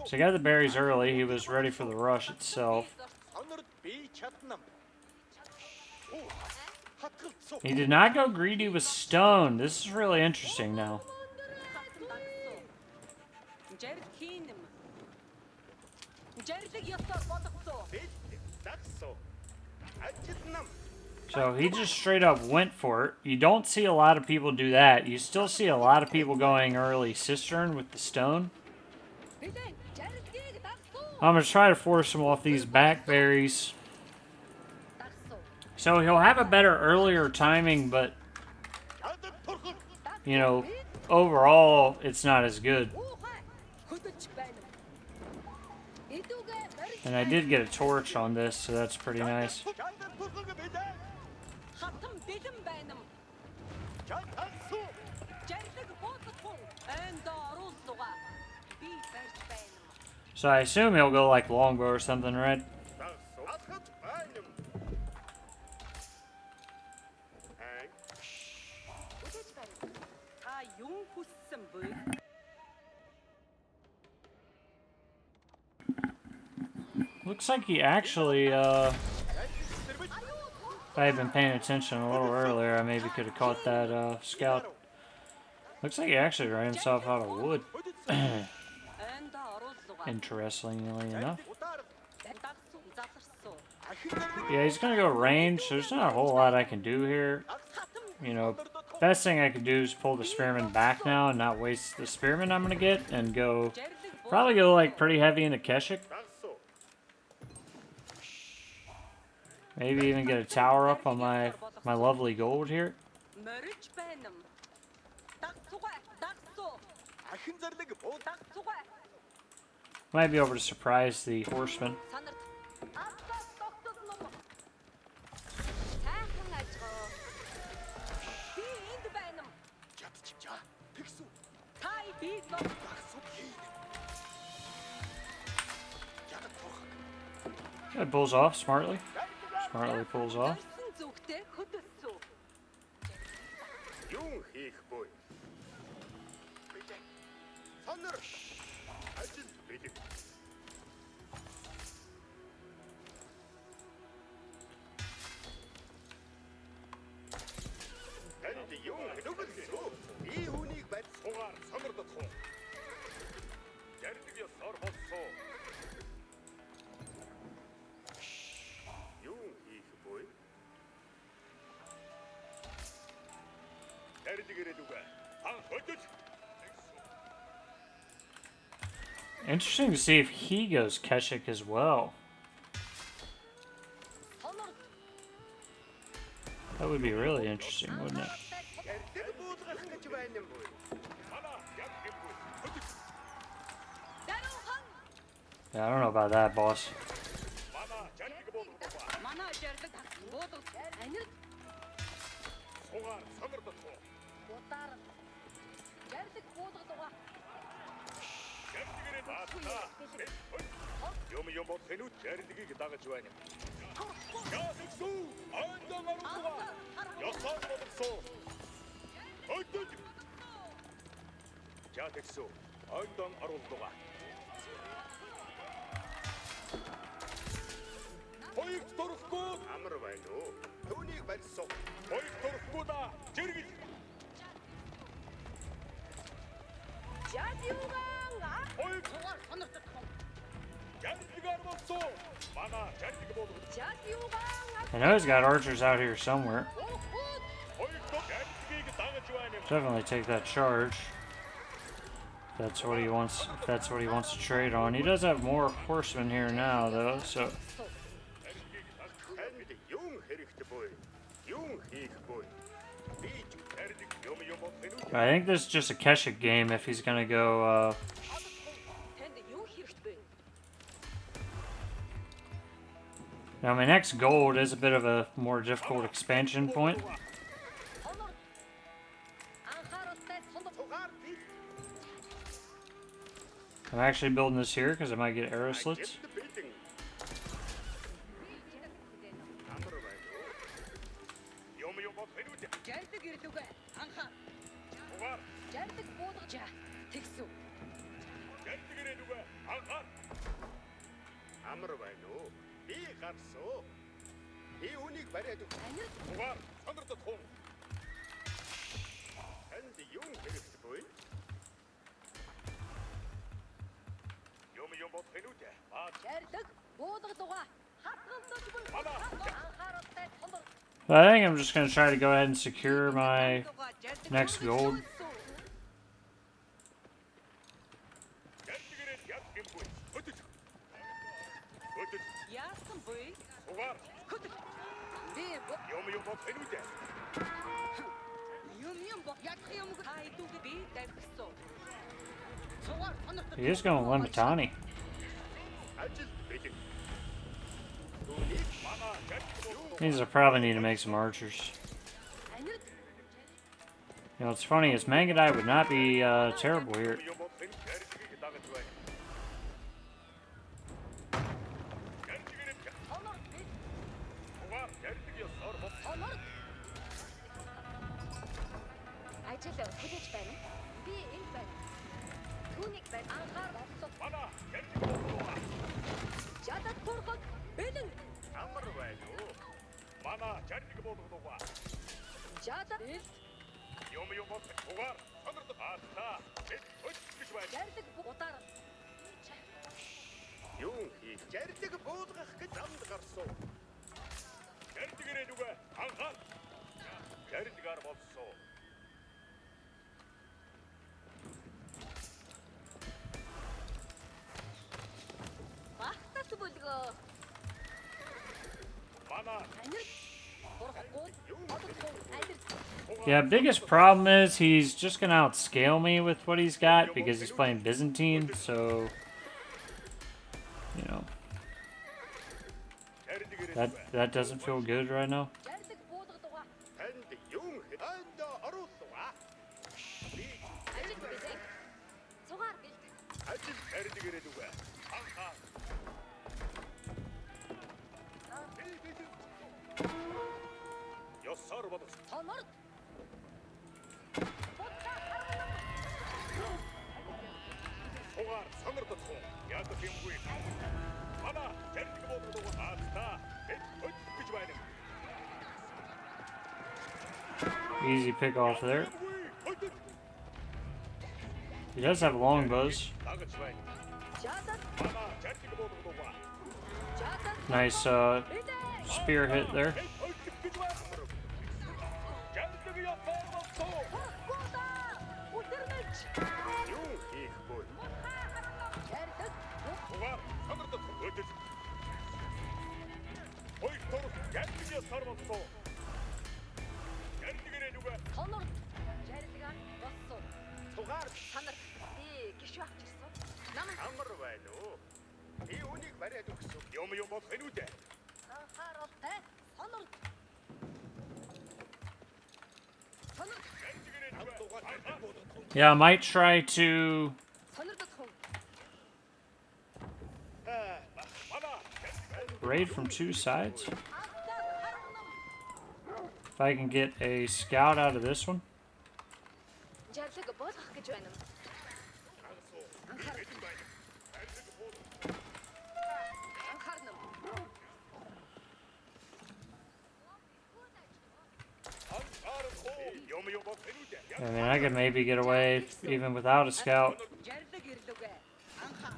So I got the berries early. He was ready for the rush itself. He did not go greedy with stone. This is really interesting now. So he just straight up went for it. You don't see a lot of people do that. You still see a lot of people going early cistern with the stone. I'm going to try to force him off these back berries. So he'll have a better earlier timing, but, you know, overall, it's not as good. And I did get a torch on this, so that's pretty nice. So I assume he'll go like longbow or something, right? Looks like he actually, if I had been paying attention a little earlier, I maybe could have caught that scout. Looks like he actually ran himself out of wood. Interestingly enough. Yeah, he's gonna go range. So there's not a whole lot I can do here. You know, best thing I could do is pull the spearman back now and not waste the spearman I'm gonna get and go, probably go like pretty heavy into Keshik. Maybe even get a tower up on my lovely gold here. Might be able to surprise the horseman. That pulls off smartly. Smartly pulls off. Interesting to see if he goes Keshik as well. That would be really interesting, wouldn't it? Yeah, I don't know about that, boss. I know he's got archers out here somewhere. Definitely take that charge. That's what he wants. If that's what he wants to trade on. He does have more horsemen here now, though. So I think this is just a Keswick game if he's gonna go. Now my next gold is a bit of a more difficult expansion point. I'm actually building this here because I might get arrow slits. I think I'm just going to try to go ahead and secure my next gold. He is going to limit Tani. Means I probably need to make some archers. You know, what's funny is Mangadai would not be terrible here. Yeah, biggest problem is he's just gonna outscale me with what he's got because he's playing Byzantine, so you know that doesn't feel good right now. Easy pick off there. He does have longbows. Nice spear hit there. Yeah, I might try to raid from two sides. If I can get a scout out of this one. I mean, I could maybe get away even without a scout.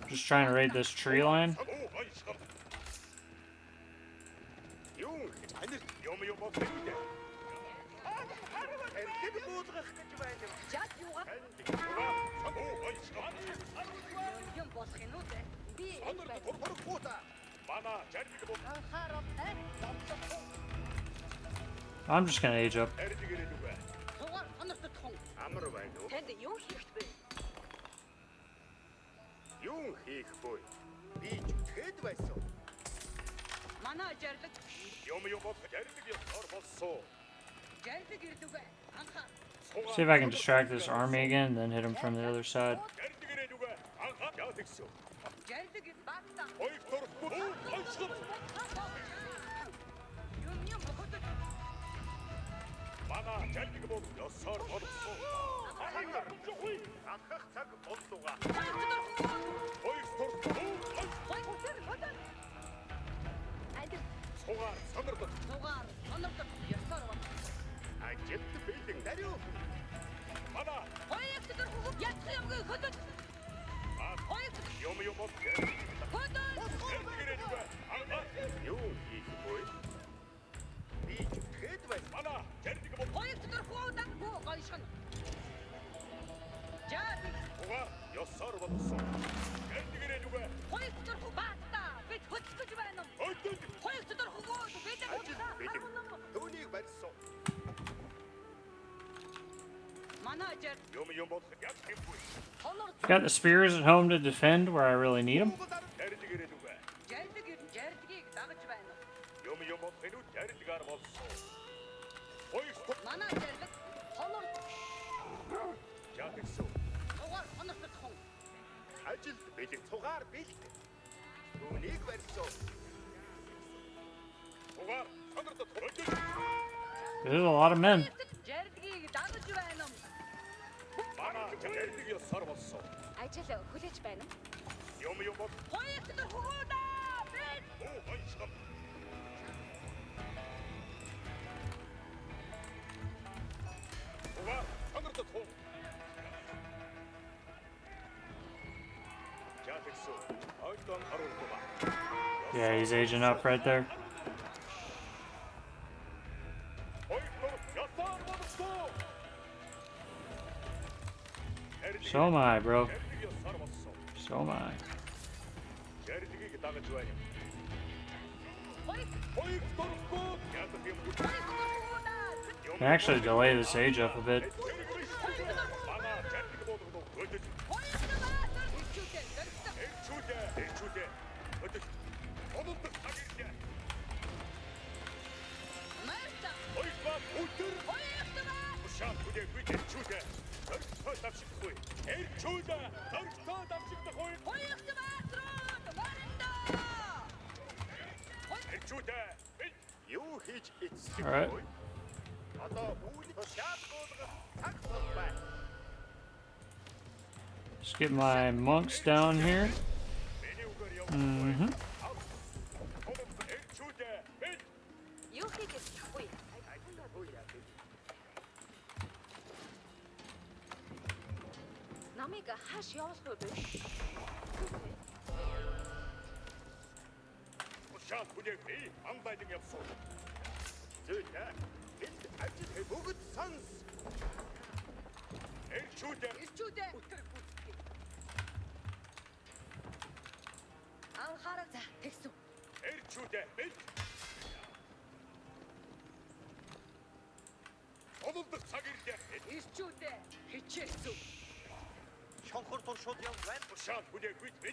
Just trying to raid this tree line. I'm just gonna age up. See if I can distract this army again, and then hit him from the other side. Got the spears at home to defend where I really need them. There's a lot of men. Yeah, he's aging up right there. So am I, bro. So am I. Can actually delay this age up a bit. Alright. Just get my monks down here.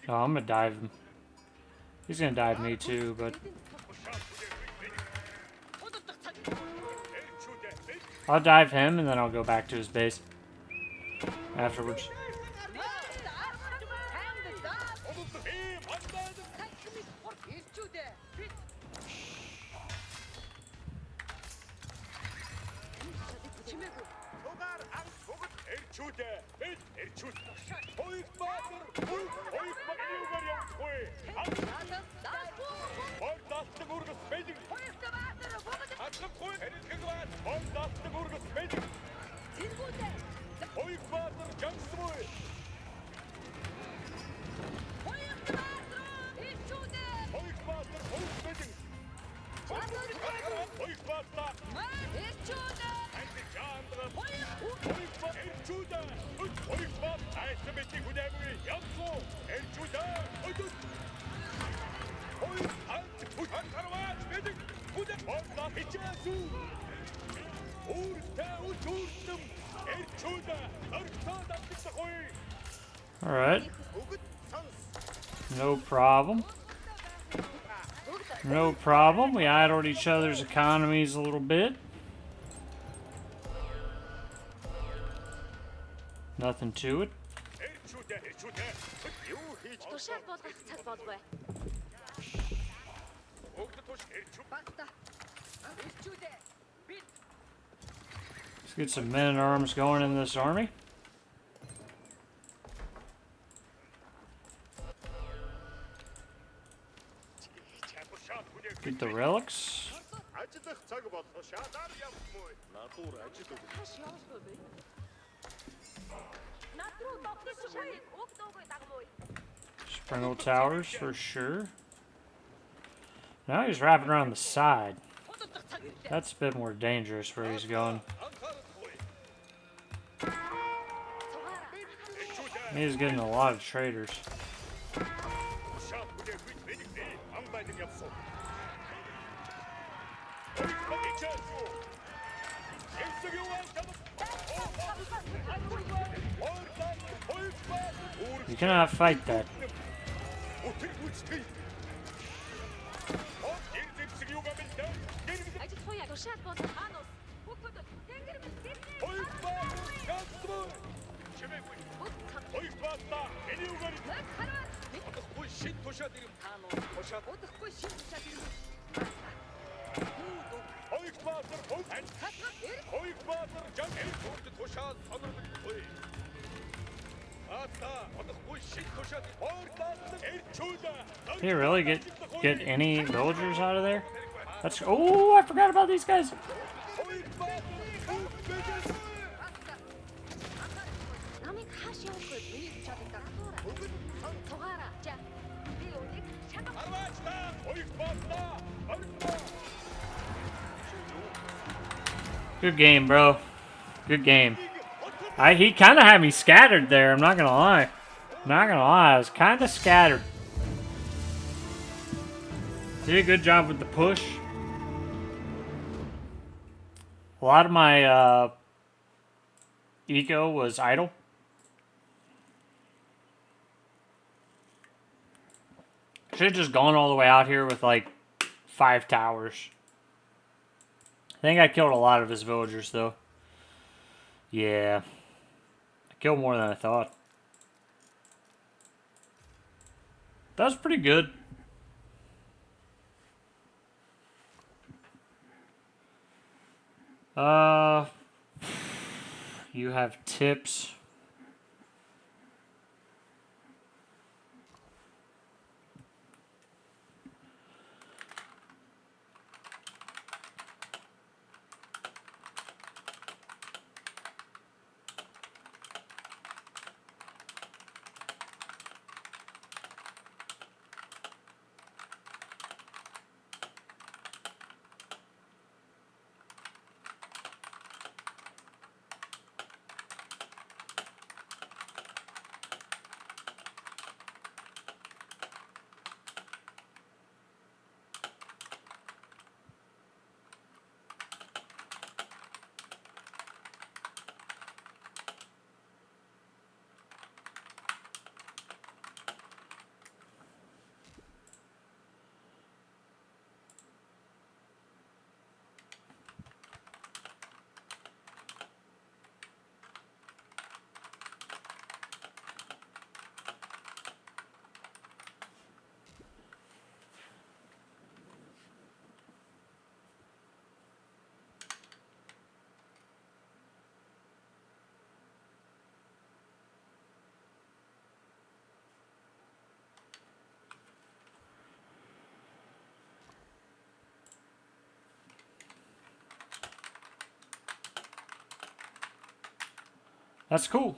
Oh, I'm gonna dive him. He's gonna dive me too, but I'll dive him and then I'll go back to his base afterwards. Alright. No problem. No problem. We idled each other's economies a little bit. Nothing to it. Let's get some men-at-arms going in this army. Get the relics. Springle towers for sure. Now he's wrapping around the side. That's a bit more dangerous where he's going. He's getting a lot of traders. You cannot fight that. Did he really get any villagers out of there? That's oh, I forgot about these guys. Good game, bro. Good game. He kind of had me scattered there. I'm not gonna lie. I was kind of scattered. Did a good job with the push. A lot of my eco was idle. Should have just gone all the way out here with like 5 towers. I think I killed a lot of his villagers though. Yeah. I killed more than I thought. That was pretty good. You have tips. That's cool.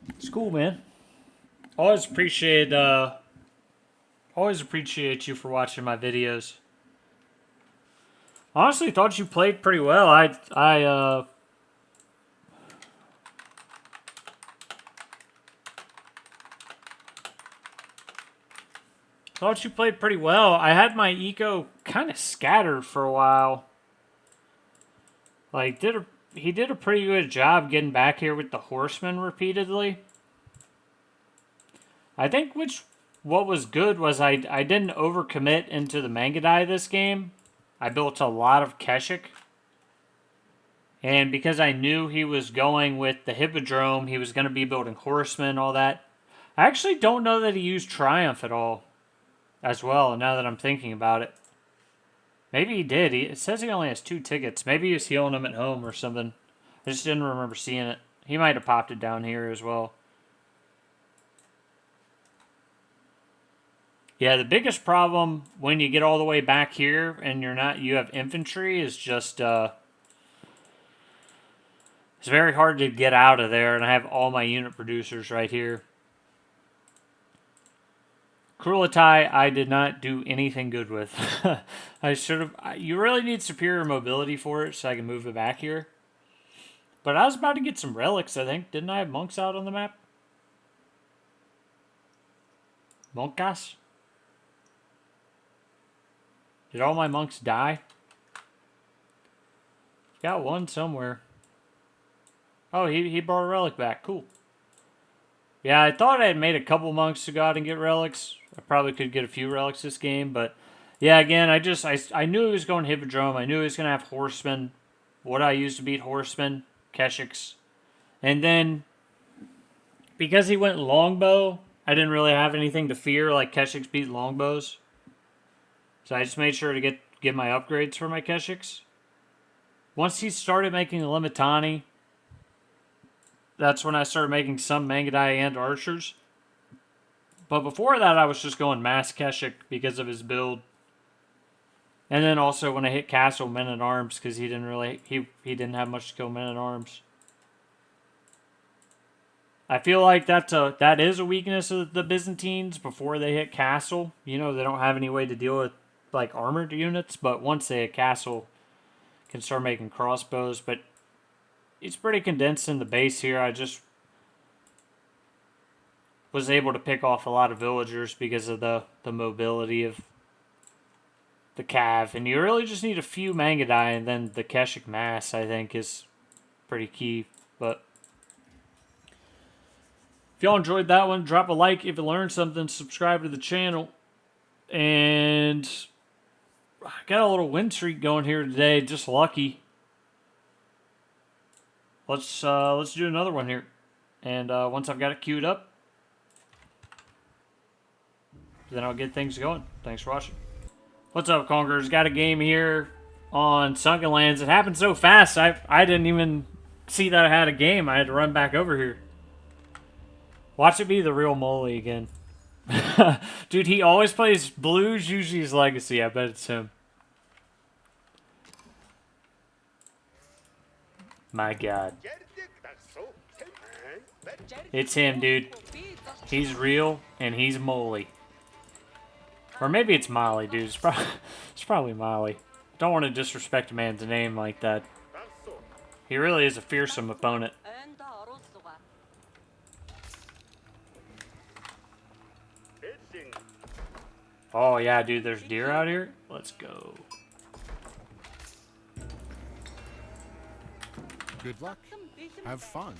It's cool, man. Always appreciate you for watching my videos. Honestly, thought you played pretty well. Thought you played pretty well. I had my eco kind of scattered for a while. Like, he did a pretty good job getting back here with the horsemen repeatedly. I think what was good was I didn't overcommit into the Mangudai this game. I built a lot of Keshik. And because I knew he was going with the Hippodrome, he was going to be building horsemen, all that. I actually don't know that he used Triumph at all as well, now that I'm thinking about it. Maybe he did. It says he only has 2 tickets. Maybe he was healing them at home or something. I just didn't remember seeing it. He might have popped it down here as well. Yeah, the biggest problem when you get all the way back here and you have infantry is just, it's very hard to get out of there, and I have all my unit producers right here. Crueltai, I did not do anything good with. I should have. You really need superior mobility for it so I can move it back here. But I was about to get some relics, I think. Didn't I have monks out on the map? Monkas? Did all my monks die? Got one somewhere. Oh, he brought a relic back. Cool. Yeah, I thought I had made a couple monks to go out and get relics. I probably could get a few relics this game, but yeah, again, I knew he was going Hippodrome. I knew he was going to have horsemen. What I used to beat horsemen, Keshiks. And then, because he went longbow, I didn't really have anything to fear like Keshiks beat longbows. So I just made sure to get my upgrades for my Keshiks. Once he started making the Limitani, that's when I started making some Mangudai and archers. But before that, I was just going mass Keshik because of his build. And then also when I hit Castle, men-at-arms, because he didn't have much to kill men-at-arms. I feel like that is a weakness of the Byzantines before they hit Castle. You know, they don't have any way to deal with like armored units, but once they hit Castle, can start making crossbows. But it's pretty condensed in the base here. I just was able to pick off a lot of villagers because of the mobility of the cav. And you really just need a few Mangudai, and then the Keshik mass, I think, is pretty key. But if y'all enjoyed that one, drop a like. If you learned something, subscribe to the channel. And I got a little win streak going here today, just lucky. Let's do another one here. And once I've got it queued up, then I'll get things going. Thanks for watching. What's up, Conquerors? Got a game here on Sunkenlands. It happened so fast, I didn't even see that I had a game. I had to run back over here. Watch it be the real Molly again. Dude, he always plays blue Zhu Xi's Legacy. I bet it's him. My God. It's him, dude. He's real, and he's Molly. Or maybe it's Molly, dude. It's probably Molly. Don't want to disrespect a man's name like that. He really is a fearsome opponent. Oh, yeah, dude, there's deer out here. Let's go. Good luck. Have fun.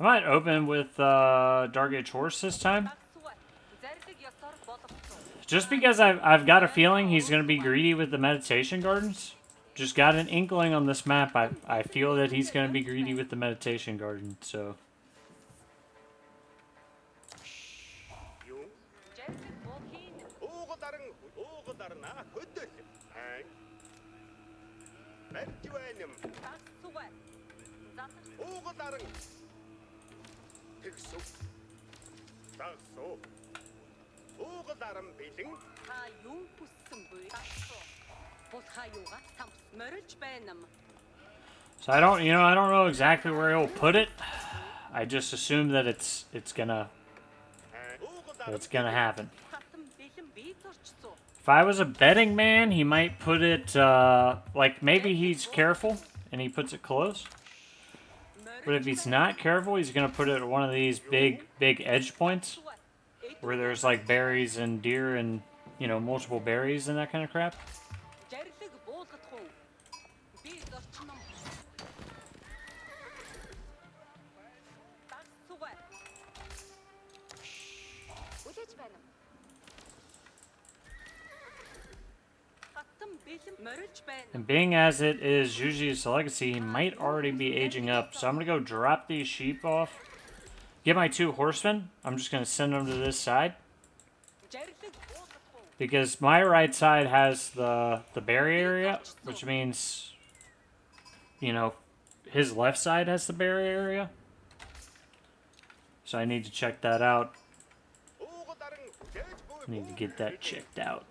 I might open with Dark Age Horse this time. Just because I've got a feeling he's going to be greedy with the Meditation Gardens. Just got an inkling on this map. I feel that he's going to be greedy with the Meditation Garden, so... So I don't know exactly where he'll put it. I just assume that it's gonna happen. If I was a betting man, he might put it like maybe he's careful and he puts it close. But if he's not careful, he's going to put it at one of these big edge points where there's like berries and deer and, you know, multiple berries and that kind of crap. And being as it is Zhu Xi's legacy, he might already be aging up. So I'm going to go drop these sheep off. Get my 2 horsemen. I'm just going to send them to this side. Because my right side has the berry area, which means, you know, his left side has the berry area. So I need to check that out. I need to get that checked out.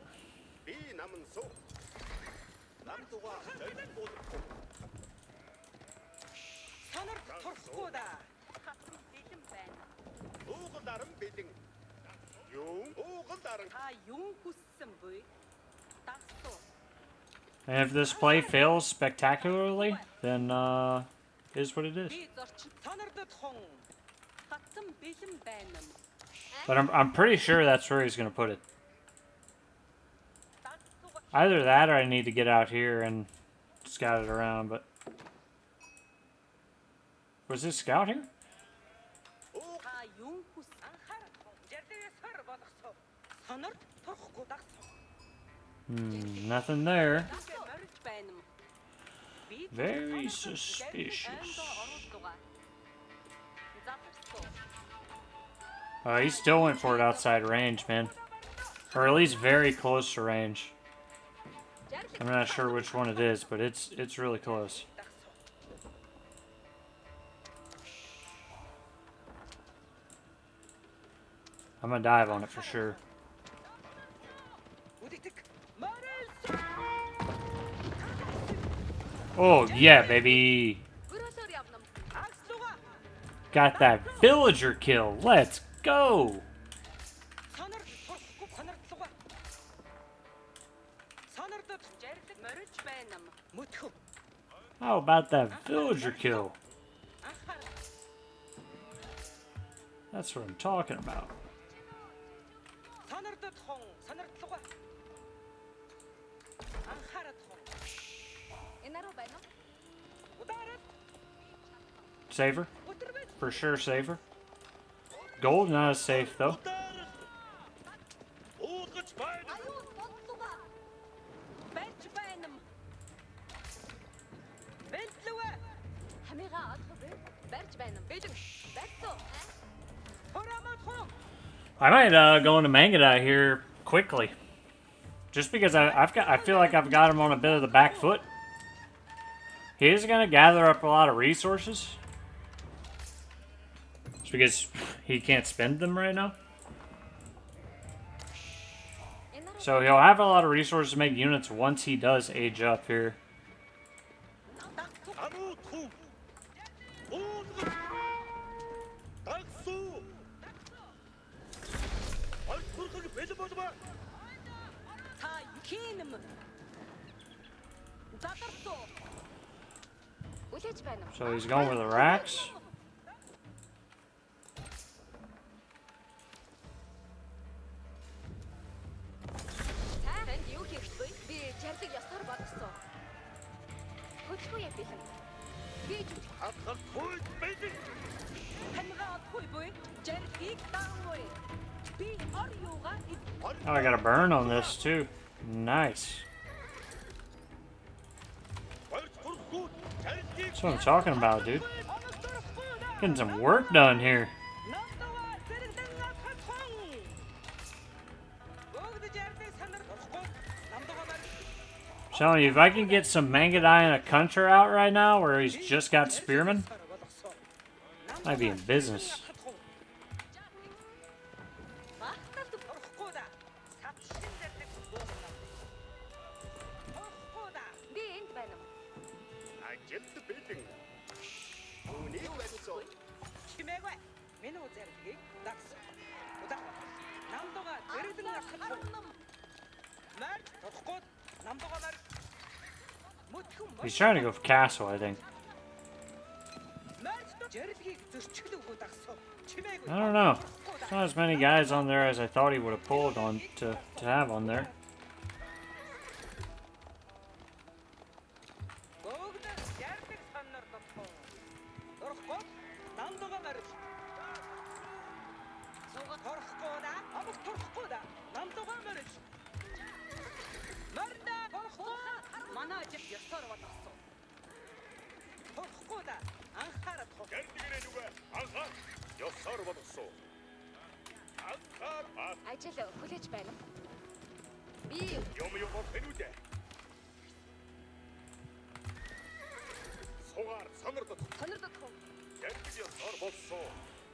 And if this play fails spectacularly, then is what it is. But I'm pretty sure that's where he's gonna put it. Either that or I need to get out here and scout it around, but... Was this scout here? Nothing there. Very suspicious. He still went for it outside range, man. Or at least very close to range. I'm not sure which one it is, but it's really close. I'm gonna dive on it for sure. Oh yeah, baby! Got that villager kill. Let's go! How about that villager kill? That's what I'm talking about. Safer? For sure safer. Gold not as safe though. I might go into Mangada here quickly, just because I feel like I've got him on a bit of the back foot. He is gonna gather up a lot of resources, just because he can't spend them right now. So he'll have a lot of resources to make units once he does age up here. So he's going with the racks. Oh, I got a burn on this too. Nice. That's what I'm talking about, dude. Getting some work done here. I'm telling you, if I can get some Mangadai and a Kunter out right now where he's just got Spearmen, might be in business. He's trying to go for castle, I think. I don't know. There's not as many guys on there as I thought he would have pulled on to have on there.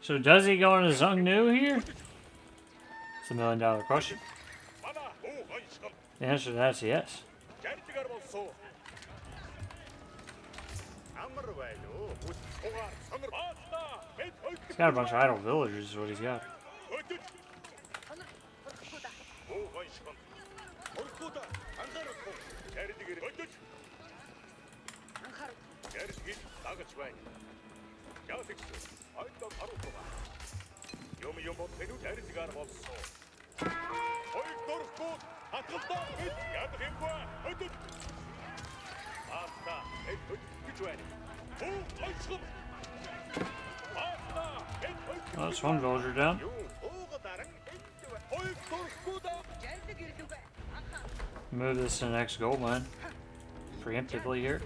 So does he go into Zhongnu here? It's $1 million question. The answer to that is yes. He's got a bunch of idle villagers is what he's got. Oh, that's one villager down. Move this to the next gold mine. Preemptively here.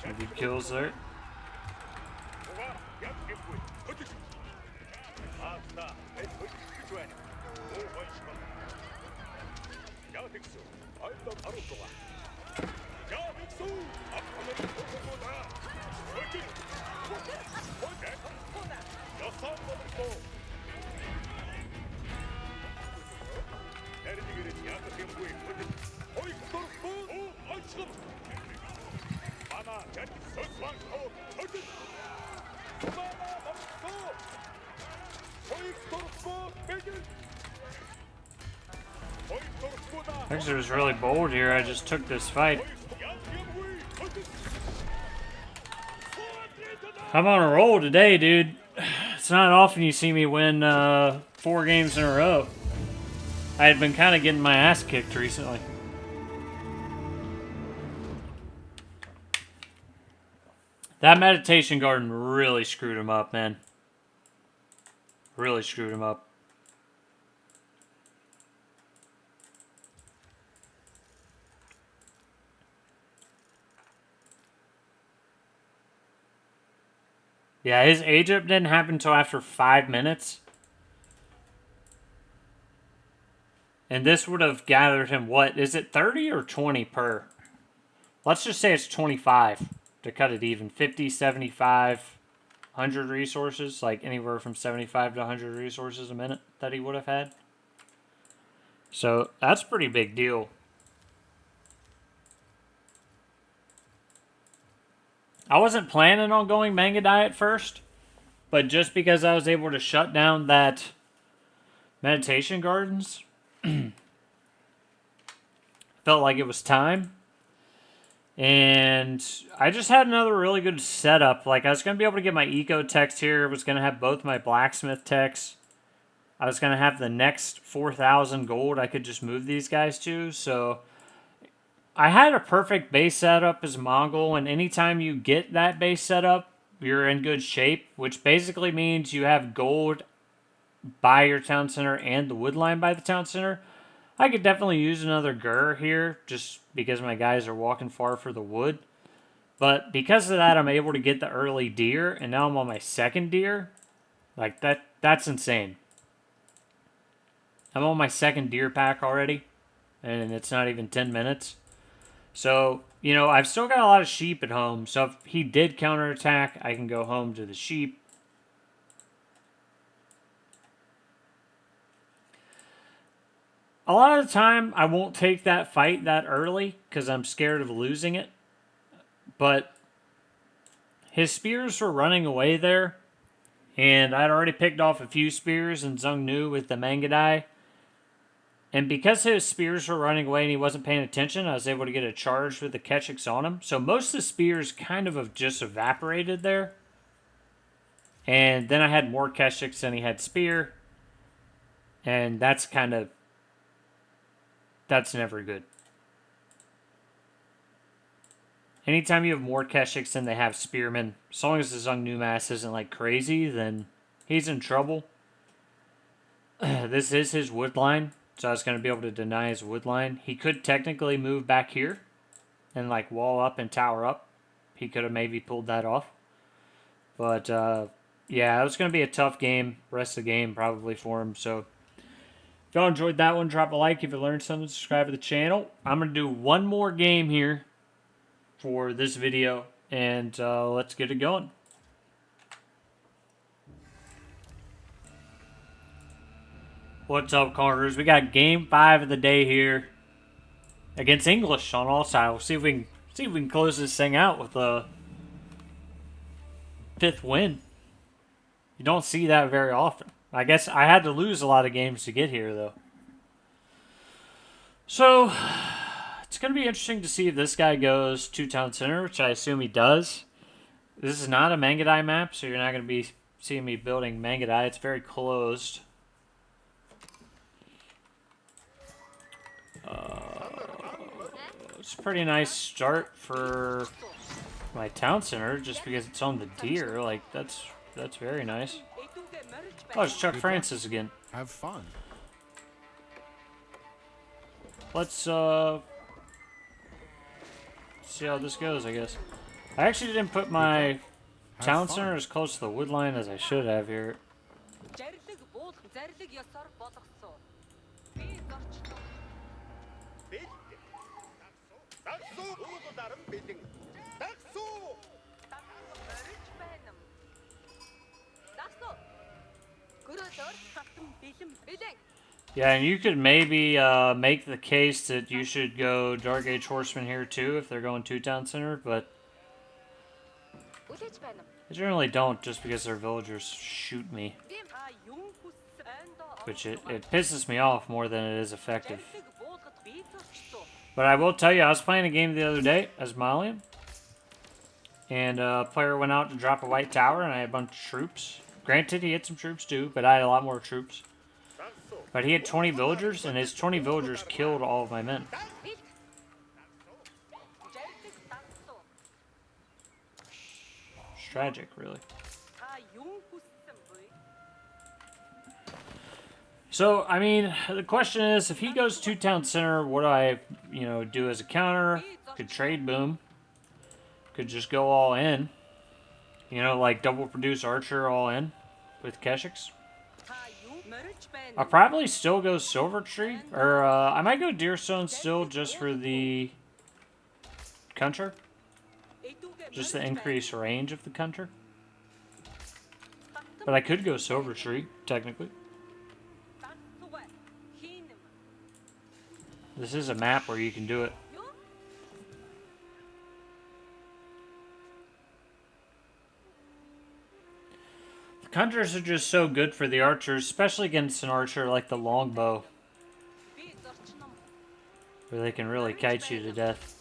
Some good kills there. Actually, it was really bold here. I just took this fight. I'm on a roll today, dude. It's not often you see me win 4 games in a row. I had been kind of getting my ass kicked recently. That meditation garden really screwed him up, man. Really screwed him up. Yeah, his age up didn't happen until after 5 minutes. And this would have gathered him, what? Is it 30 or 20 per? Let's just say it's 25 to cut it even. 50, 75, 100 resources. Like anywhere from 75 to 100 resources a minute that he would have had. So that's a pretty big deal. I wasn't planning on going Mangudai at first, but just because I was able to shut down that meditation gardens, felt like it was time. And I just had another really good setup. Like, I was going to be able to get my eco text here. I was going to have both my blacksmith texts. I was going to have the next 4,000 gold I could just move these guys to. So I had a perfect base setup as Mongol, and anytime you get that base setup, you're in good shape, which basically means you have gold by your town center and the wood line by the town center. I could definitely use another gur here, just because my guys are walking far for the wood. But because of that, I'm able to get the early deer, and now I'm on my second deer. Like, that's insane. I'm on my second deer pack already, and it's not even 10 minutes. So, you know, I've still got a lot of sheep at home, so if he did counterattack, I can go home to the sheep. A lot of the time, I won't take that fight that early, because I'm scared of losing it. But his spears were running away there, and I'd already picked off a few spears in Zhongnu with the Mangadai. And because his spears were running away and he wasn't paying attention, I was able to get a charge with the Keshiks on him. So most of the spears kind of have just evaporated there. And then I had more Keshiks than he had spear. And that's never good. Anytime you have more Keshiks than they have spearmen, as long as the Zhongnu mass isn't like crazy, then he's in trouble. This is his wood line. So I was going to be able to deny his wood line. He could technically move back here and like wall up and tower up. He could have maybe pulled that off. But yeah, it was going to be a tough game. Rest of the game probably for him. So if y'all enjoyed that one, drop a like. If you learned something, subscribe to the channel. I'm going to do one more game here for this video. And let's get it going. What's up, Carters? We got game 5 of the day here against English on Altai. We'll see if we can close this thing out with a 5th win. You don't see that very often. I guess I had to lose a lot of games to get here, though. So it's going to be interesting to see if this guy goes to town center, which I assume he does. This is not a Mangadai map, so you're not going to be seeing me building Mangadai. It's very closed. It's a pretty nice start for my town center, just because it's on the deer. Like, that's very nice. Oh, it's Chuck Francis again. Have fun. Let's see how this goes, I guess. I actually didn't put my town center as close to the wood line as I should have here. Yeah, and you could maybe make the case that you should go Dark Age Horsemen here too if they're going to town center, but I generally don't just because their villagers shoot me. Which it pisses me off more than it is effective. But I will tell you, I was playing a game the other day as Malian. And a player went out to drop a white tower and I had a bunch of troops. Granted, he had some troops too, but I had a lot more troops. But he had 20 villagers, and his 20 villagers killed all of my men. It's tragic, really. So, I mean, the question is, if he goes to town center, what do I, do as a counter? Could trade boom. Could just go all in. Like double produce archer all in with Keshiks. I'll probably still go Silver Tree, or I might go Deerstone still just for the Kunter. Just to increase range of the Kunter. But I could go Silver Tree, technically. This is a map where you can do it. Kunters are just so good for the archers, especially against an archer like the longbow, where they can really kite you to death.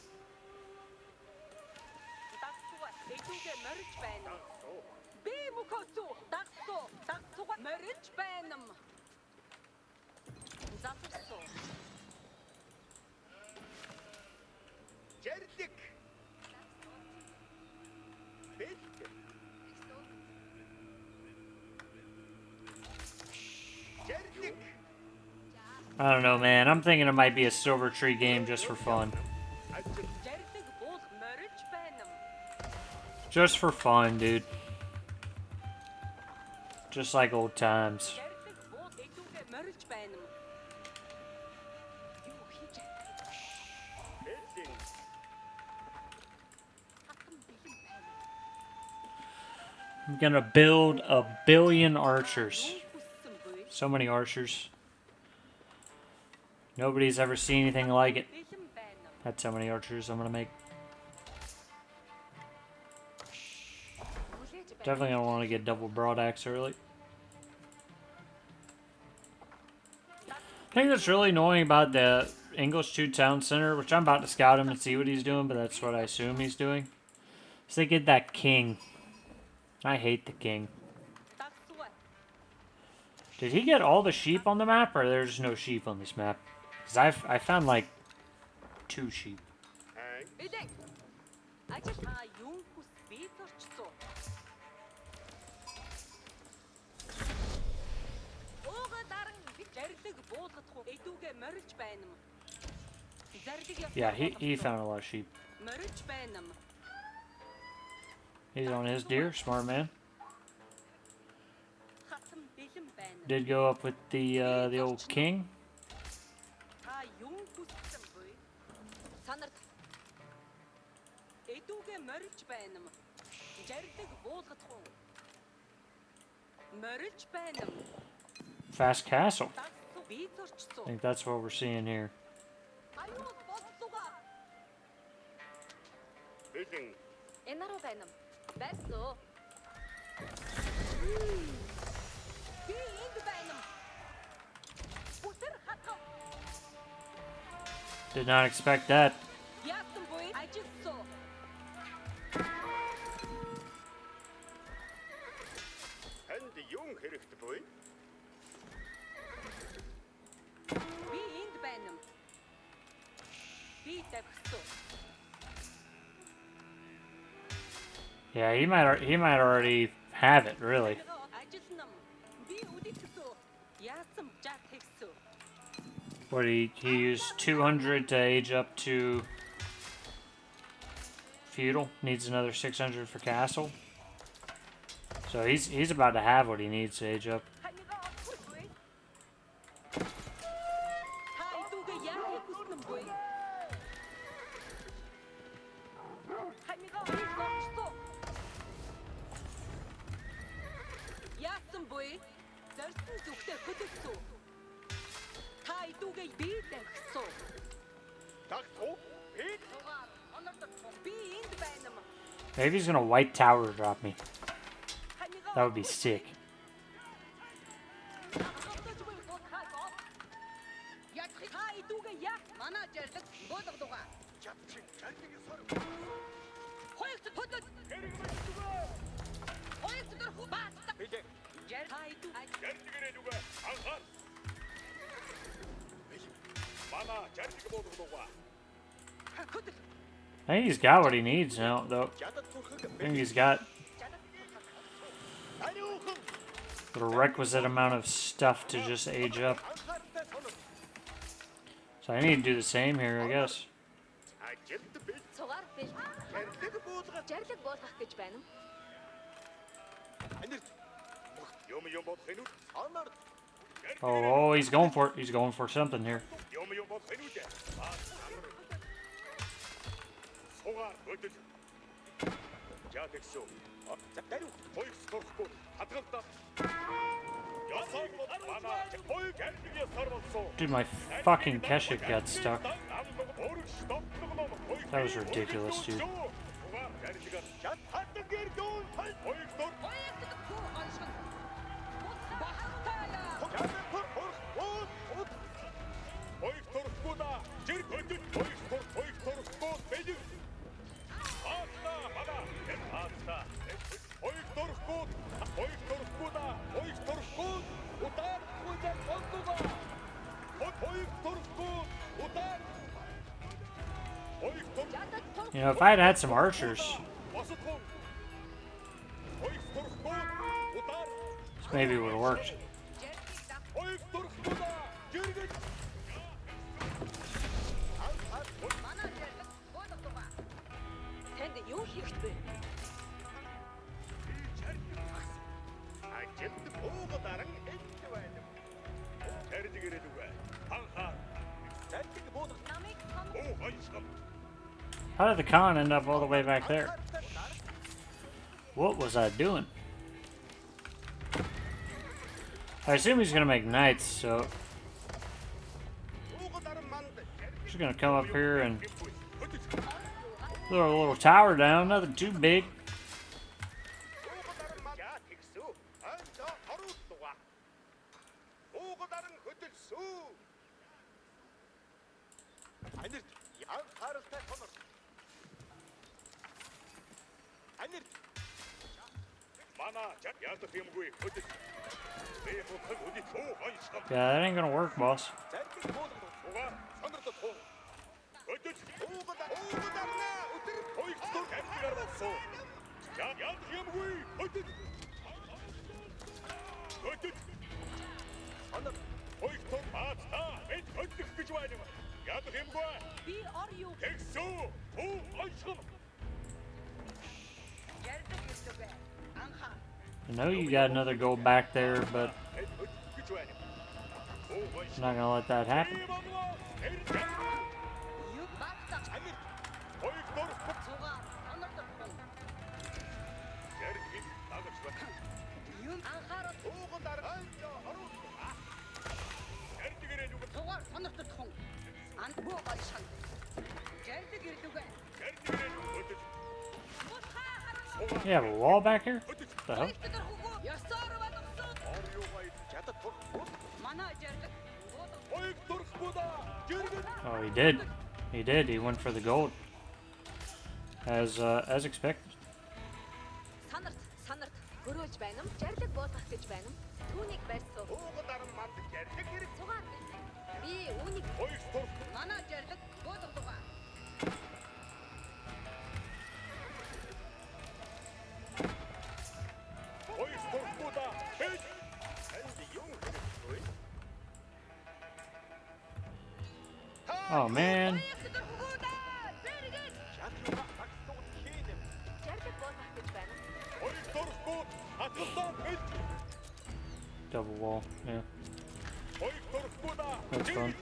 I don't know, man. I'm thinking it might be a Silver Tree game just for fun. Just for fun, dude. Just like old times. I'm gonna build 1 billion archers. So many archers. Nobody's ever seen anything like it. That's how many archers I'm gonna make. Definitely gonna want to get double broadaxe early. I think that's really annoying about the English 2 Town Center, which I'm about to scout him and see what he's doing, but that's what I assume he's doing. So they get that king. I hate the king. Did he get all the sheep on the map, or there's no sheep on this map? Because I found like 2 sheep. Yeah, he found a lot of sheep. He's on his deer, smart man. Did go up with the old king. Fast castle. I think that's what we're seeing here. Did not expect that. Yeah, he might already have it, really. What he used 200 to age up to feudal. Needs another 600 for castle. So he's about to have what he needs to age up. Maybe he's gonna white tower drop me. That would be sick. I think he's got what he needs now, though. I think he's got the requisite amount of stuff to just age up. So I need to do the same here, I guess. Oh, he's going for it. He's going for something here. Dude, my fucking Keshik got stuck. That was ridiculous, dude. You know, if I had had some archers, this maybe would have worked. How did the Khan end up all the way back there? What was I doing? I assume he's gonna make knights, so just gonna come up here and throw a little tower down, nothing too big. Yeah, that ain't gonna work, boss. I know you got another gold back there, but I'm not gonna let that happen. You have a wall back here? What the hell? Oh, he did. He did. He went for the gold. As expected. Oh man. Double wall, yeah. That's fun.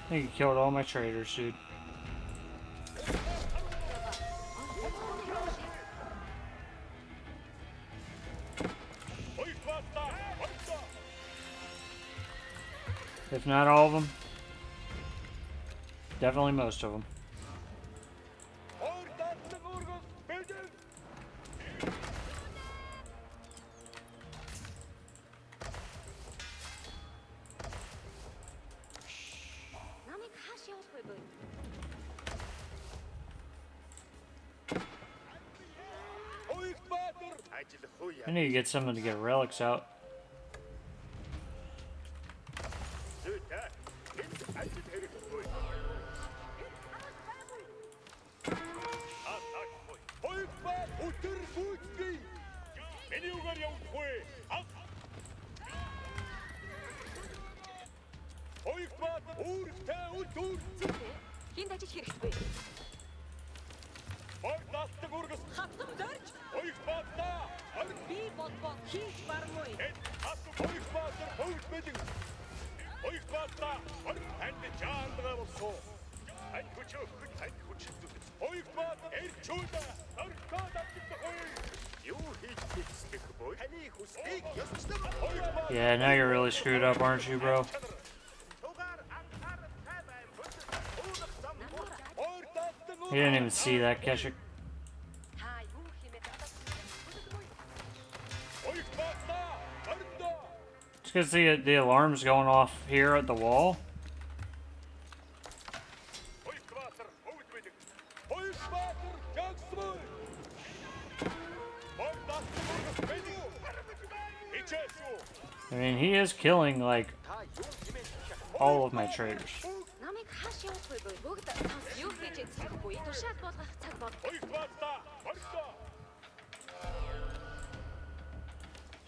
I think you killed all my traders, dude. If not all of them, definitely most of them. I need to get someone to get relics out. Yeah, now you're really screwed up, aren't you, bro? You didn't even see that, Keshik. Just because the alarm's going off here at the wall. I mean, he is killing, like, all of my traders.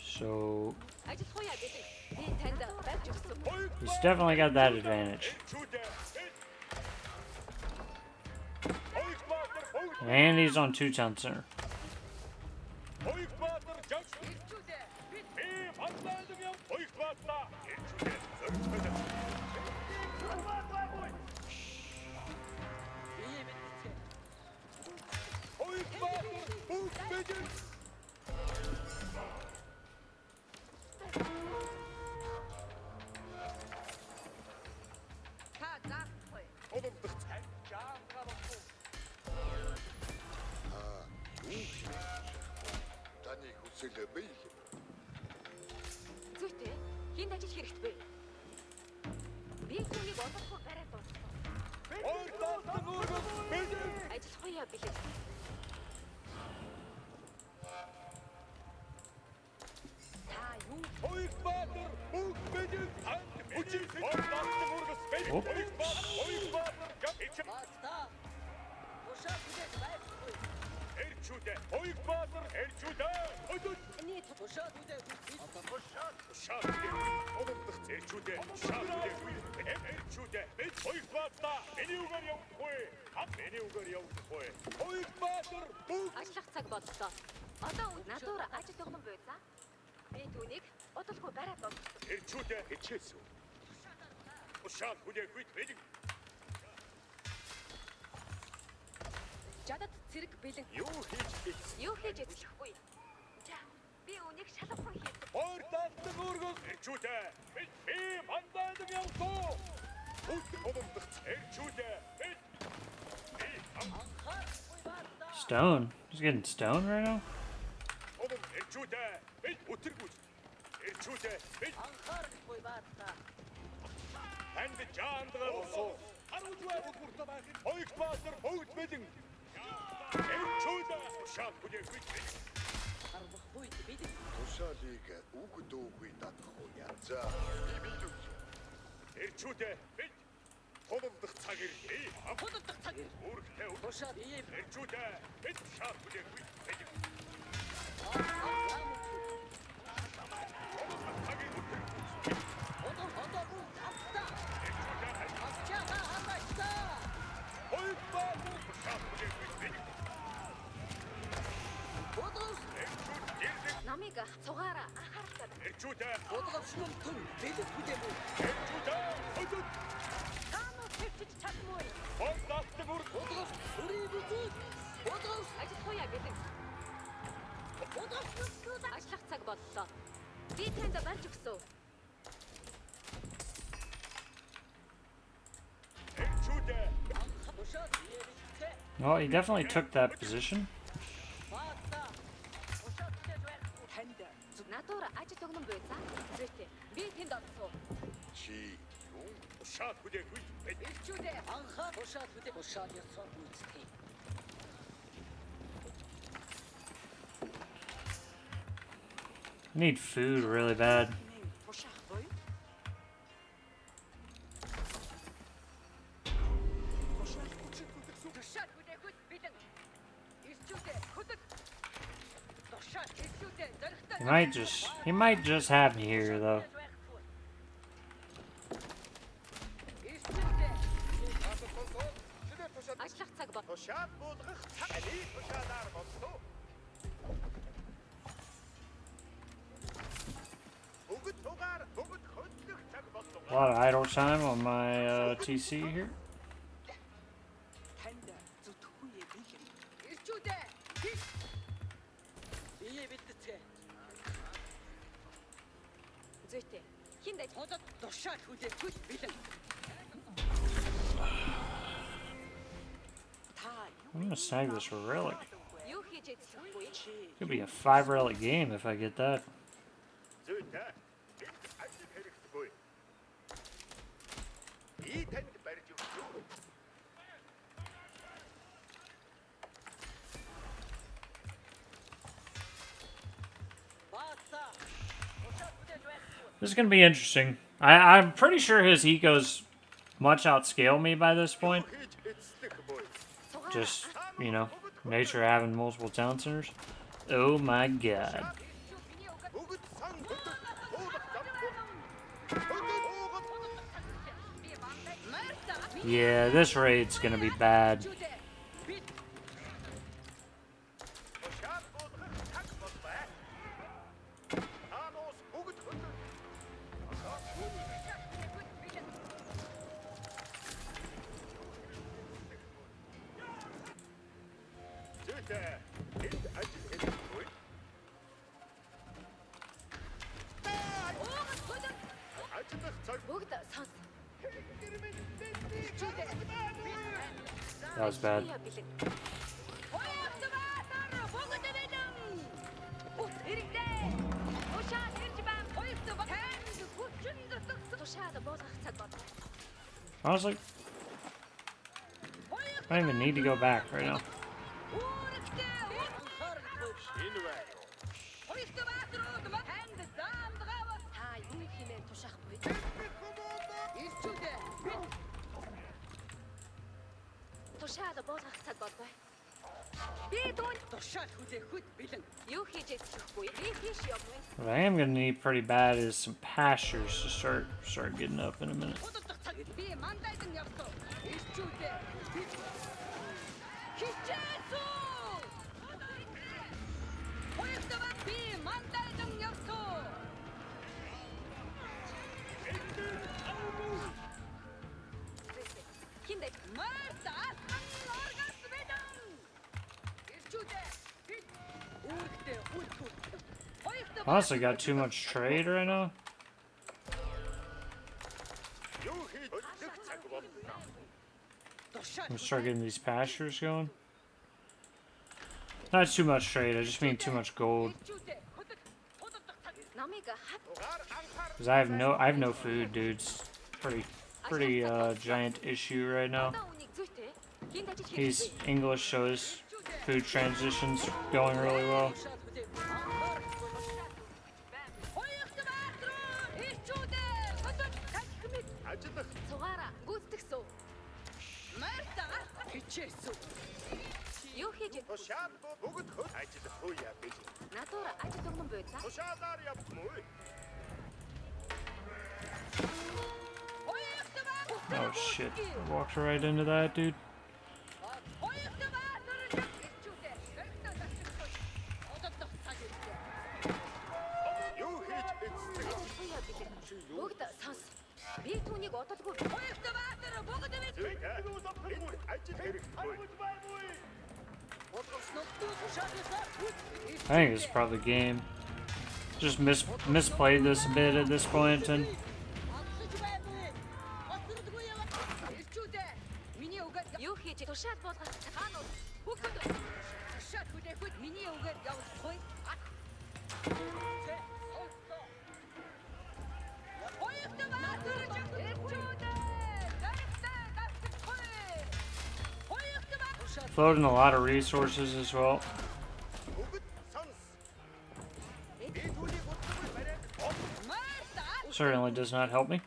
So he's definitely got that advantage. And he's on 2 town center. Зүйтэй. Хинд ажил хэрэгтэй вэ? Би түүнийг олохгүй барай дууссан. Ажил хоёо билээ. Та юу? Ажиллах цаг боллоо. Одоо надуур ажил өгнө байцаа. Би түүнийг бодолгүй барай дууссан. Жадад цэрэг бэлэн. Юу хийж эзлэхгүй. За, би үнийг шалгахгүй хийсэн. Stone. He's getting stoned right now? Намыг цугаараа ажиллах цаг боллоо. Би танд барьж өгсөн. Well, he definitely took that position. Надуур ажил өгнө байцаа. Зүйтэй. Би тэнд орсон. I need food really bad. He might just have me here though. A lot of idle time on my TC here. I'm gonna snag this relic. Could be a 5 relic game if I get that. This is going to be interesting. I'm pretty sure his ecos much outscale me by this point. Just, you know, nature having multiple town centers. Oh my god. Yeah, this raid's going to be bad. That was bad. Honestly, I don't even need to go back right now. What I am gonna need pretty bad is some pastures to start getting up in a minute. Honestly, got too much trade right now. I'm gonna start getting these pastures going. Not too much trade, I just mean too much gold. Cause I have no food, dudes. Pretty giant issue right now. He's English, so his food transitions going really well. Oh shit, I walked right into that, dude. I think it's probably game. Just misplayed this a bit at this point, and floating a lot of resources as well. Certainly does not help me.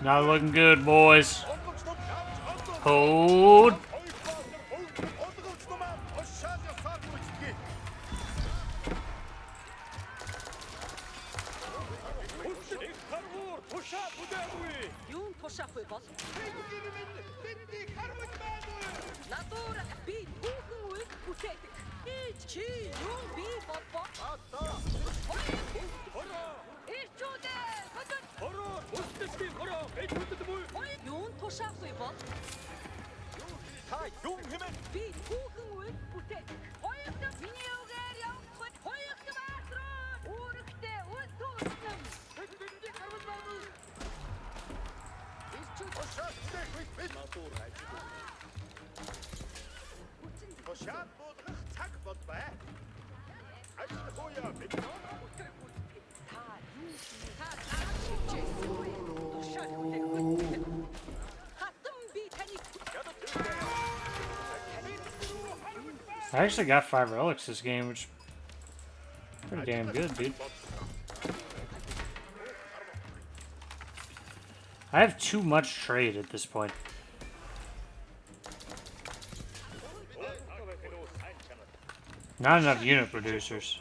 Not looking good, boys. Hold. I actually got 5 relics this game, which is pretty damn good, dude. I have too much trade at this point. Not enough unit producers.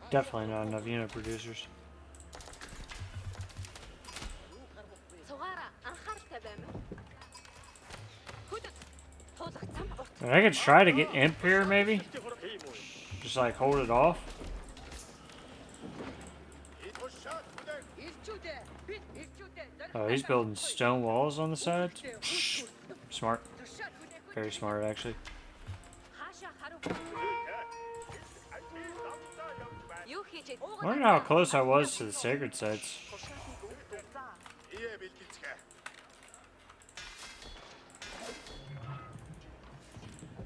Definitely not enough unit producers. I could try to get Imp here, maybe? Just like hold it off. Oh, he's building stone walls on the sides? Smart. Very smart, actually. I wonder how close I was to the sacred sites.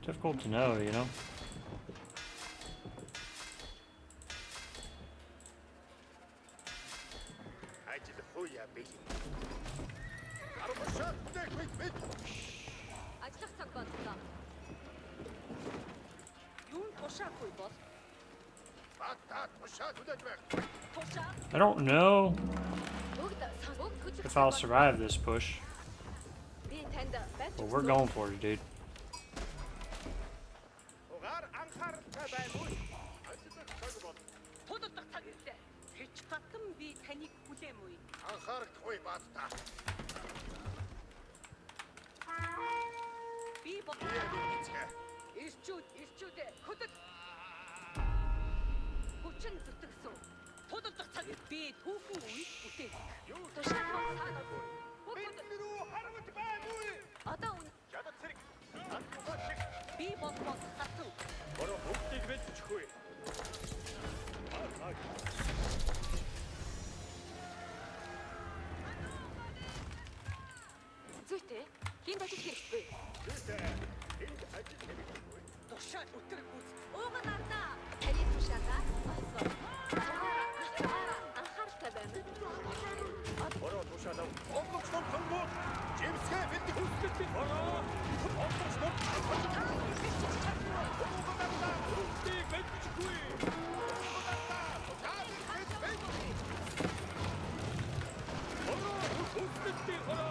Difficult to know, you know? I don't know if I'll survive this push. But we're going for it, dude.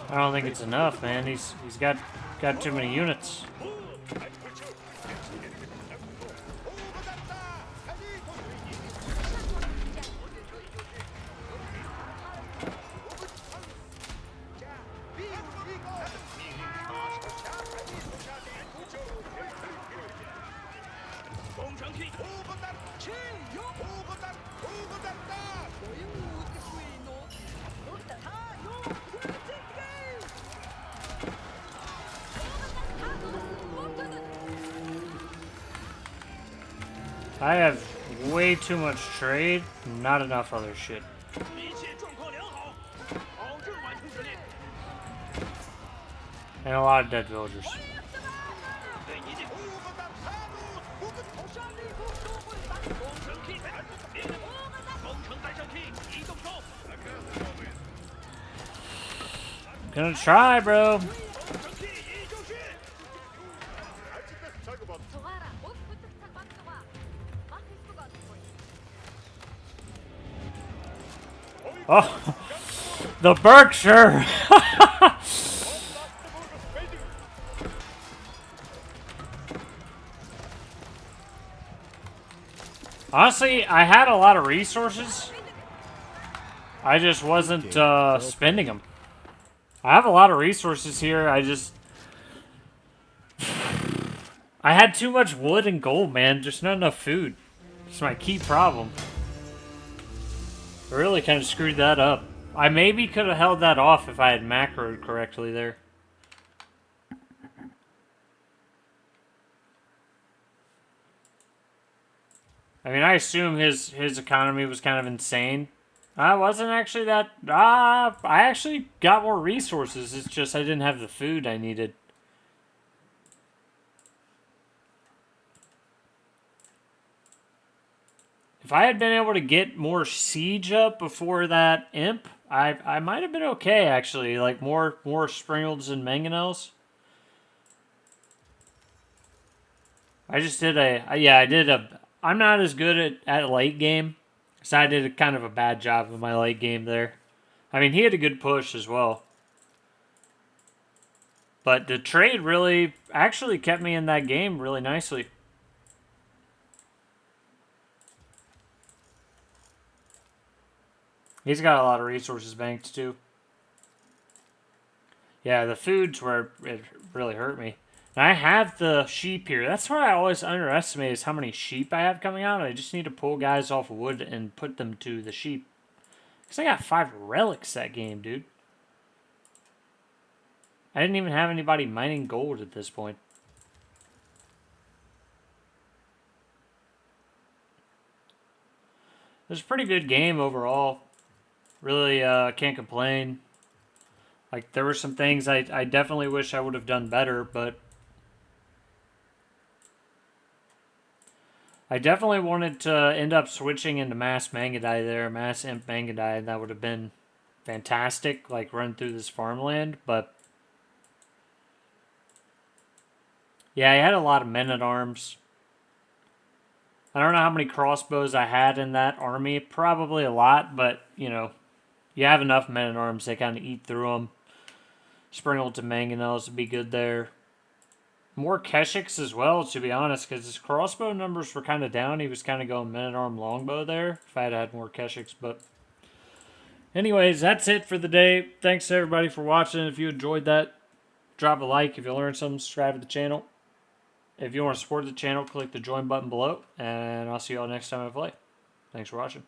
I don't think it's enough, man. He's got too many units. I have way too much trade, not enough other shit. And a lot of dead villagers. Gonna try, bro. Oh, the Berkshire. Honestly, I had a lot of resources. I just wasn't spending them. I have a lot of resources here. I had too much wood and gold, man. Just not enough food. It's my key problem. I really kind of screwed that up. I maybe could have held that off if I had macroed correctly there. I mean, I assume his economy was kind of insane. I wasn't actually that... I actually got more resources. It's just I didn't have the food I needed. If I had been able to get more siege up before that imp, I might have been okay, actually. Like, more Springolds and Mangonels. I just did I'm not as good at late game So I did kind of a bad job in my late game there. I mean, he had a good push as well. But the trade really actually kept me in that game really nicely. He's got a lot of resources banked too. Yeah, the foods where it really hurt me. And I have the sheep here. That's what I always underestimate is how many sheep I have coming out. I just need to pull guys off wood and put them to the sheep. Because I got 5 relics that game, dude. I didn't even have anybody mining gold at this point. It was a pretty good game overall. Really can't complain. Like, there were some things I definitely wish I would have done better, but I definitely wanted to end up switching into Mass Mangudai there, Mass Imp Mangudai. That would have been fantastic, like, run through this farmland, but yeah, I had a lot of men-at-arms. I don't know how many crossbows I had in that army. Probably a lot, but, you know, you have enough men-at-arms, they kind of eat through them. Sprinkled to mangonels would be good there. More Keshiks as well, to be honest, because his crossbow numbers were kind of down. He was kind of going men-at-arm longbow there, if I had had more Keshiks, but anyways, that's it for the day. Thanks to everybody for watching. If you enjoyed that, drop a like. If you learned something, subscribe to the channel. If you want to support the channel, click the join button below, and I'll see you all next time I play. Thanks for watching.